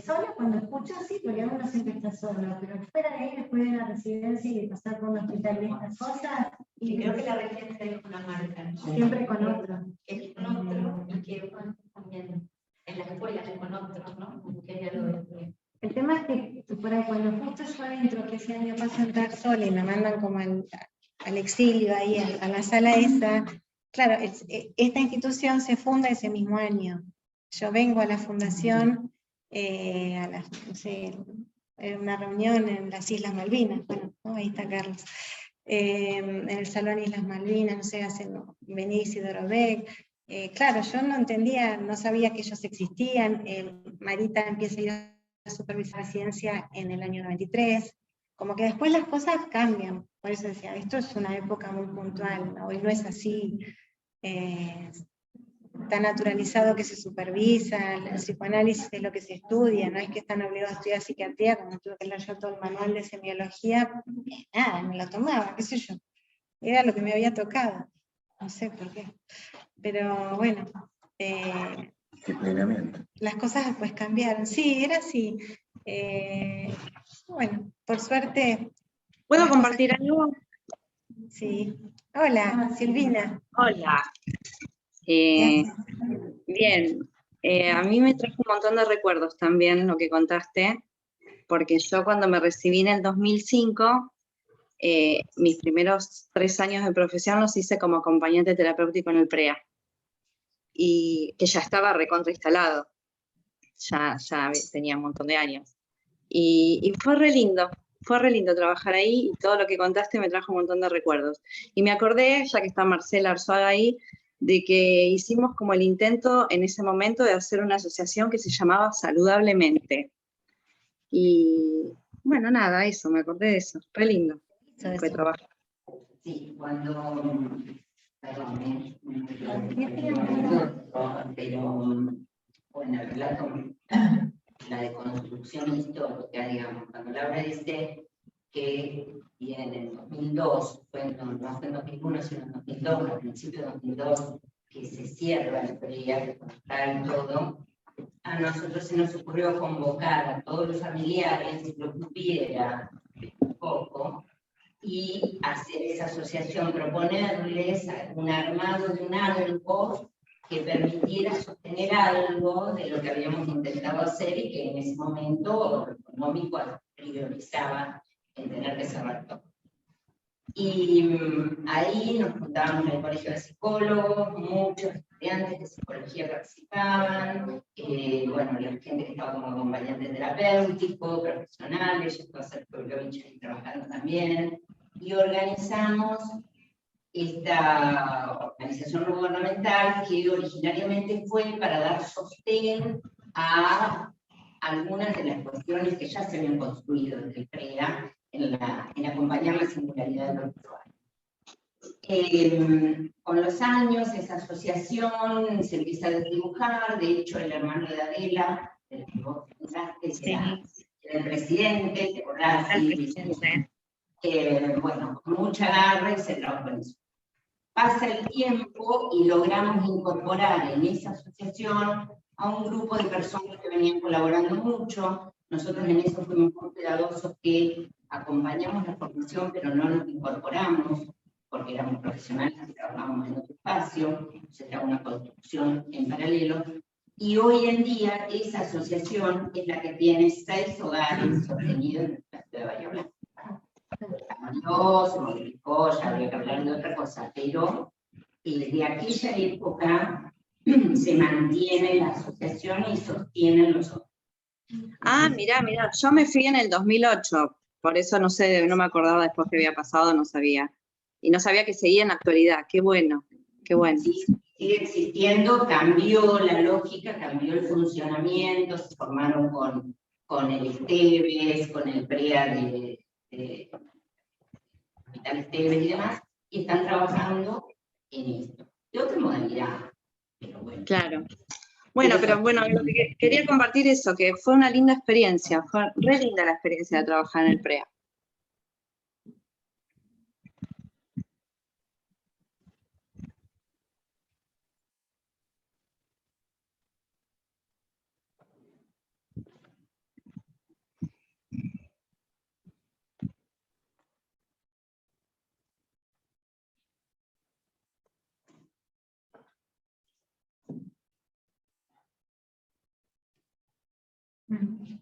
Sola cuando escucho, sí, porque uno siempre está solo, pero fuera de ahí, después de la residencia y de pasar por un hospital y estas cosas. Y creo que la residencia es una marca, ¿no? Siempre con otro. Es con otro, y que bueno, también en la escuela es con otro, ¿no? Que hay algo de... El tema es que por ahí, cuando justo yo entro, que ese año paso a entrar sola y me mandan como al exilio ahí, a la sala esa, claro, esta institución se funda ese mismo año. Yo vengo a la fundación, no sé, una reunión en las Islas Malvinas, bueno, ¿no? Ahí está Carlos, en el Salón Islas Malvinas, no sé, venía Isidoro Beck. Claro, yo no entendía, no sabía que ellos existían. Marita empieza a ir a supervisar residencia en el año 93, como que después las cosas cambian. Por eso decía, esto es una época muy puntual, ¿no? Hoy no es así. está naturalizado que se supervisa, el psicoanálisis es lo que se estudia, no es que están obligados a estudiar psiquiatría, como tuve que leer yo todo el manual de semiología, nada, me lo tomaba, qué sé yo, era lo que me había tocado, no sé por qué, pero bueno, las cosas después cambiaron, sí, era así, bueno, por suerte... ¿Puedo compartir algo? Sí. Hola, Silvina. Hola. Bien, a mí me trajo un montón de recuerdos también lo que contaste, porque yo cuando me recibí en el 2005, mis primeros 3 años de profesión los hice como acompañante terapéutico en el PREA, y que ya estaba recontra instalado, ya tenía un montón de años, y fue re lindo trabajar ahí, y todo lo que contaste me trajo un montón de recuerdos. Y me acordé, ya que está Marcela Arzuaga ahí, de que hicimos como el intento en ese momento de hacer una asociación que se llamaba Saludablemente. Y bueno, nada, eso, me acordé de eso, re lindo. Fue trabajar. Sí, cuando... Perdón, pero bueno, el relato, la deconstrucción histórica, digamos, cuando Laura dice que y en el 2002, no fue en 2001, sino en 2002, al principio de 2002, que se cierra el PREA, que está y todo, a nosotros se nos ocurrió convocar a todos los familiares, si lo pudiera, un poco, y hacer esa asociación, proponerles un armado de un algo que permitiera sostener algo de lo que habíamos intentado hacer y que en ese momento lo económico priorizaba en tener que cerrar todo. Y ahí nos juntábamos en el colegio de psicólogos, muchos estudiantes de psicología participaban, bueno, la gente que estaba como acompañante terapéutico, profesionales, yo estaba Sergio Pavlovich ahí trabajando también, y organizamos esta organización no gubernamental que originariamente fue para dar sostén a algunas de las cuestiones que ya se habían construido desde el PREA en acompañar la singularidad de los usuarios. Con los años esa asociación se empieza a desdibujar, de hecho el hermano de Adela, del que vos pensaste, era el presidente, ¿te acordás? Bueno, con mucha garra y se trabajó en eso. Pasa el tiempo y logramos incorporar en esa asociación a un grupo de personas que venían colaborando mucho. Nosotros en eso fuimos muy cuidadosos que acompañamos la formación, pero no nos incorporamos, porque éramos profesionales y trabajábamos en otro espacio, se era una construcción en paralelo. Y hoy en día esa asociación es la que tiene 6 hogares sostenidos en la ciudad de Bahía Blanca. Se modificó, ya había que hablar de otra cosa, pero de aquella época se mantiene la asociación y sostienen los otros. Ah, mirá, yo me fui en el 2008, por eso no sé, no me acordaba después que había pasado, no sabía. Y no sabía que seguía en la actualidad, qué bueno, qué bueno. Sí, sigue existiendo, cambió la lógica, cambió el funcionamiento, se formaron con el Esteves, con el PREA de Capital Esteves y demás, y están trabajando en esto. De otra modalidad, pero bueno. Claro. Bueno, pero bueno, lo que quería compartir eso, que fue una linda experiencia, fue re linda la experiencia de trabajar en el PREA.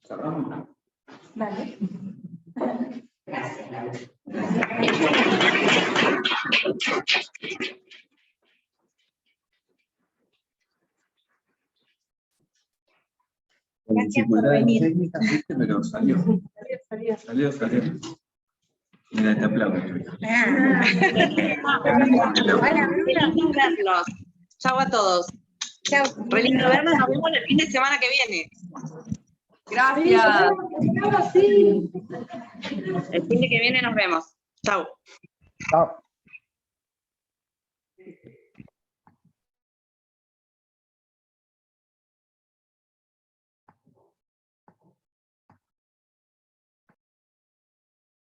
Cerramos. Vale. Gracias, Laura. Gracias por venir. Técnica, ¿viste? Pero salió. Salió. Mira, te aplaudo. Verlos. Chau a todos. Chau. Re lindo verlos, nos vemos el fin de semana que viene. Gracias. El fin de que viene nos vemos. Chau. Chao.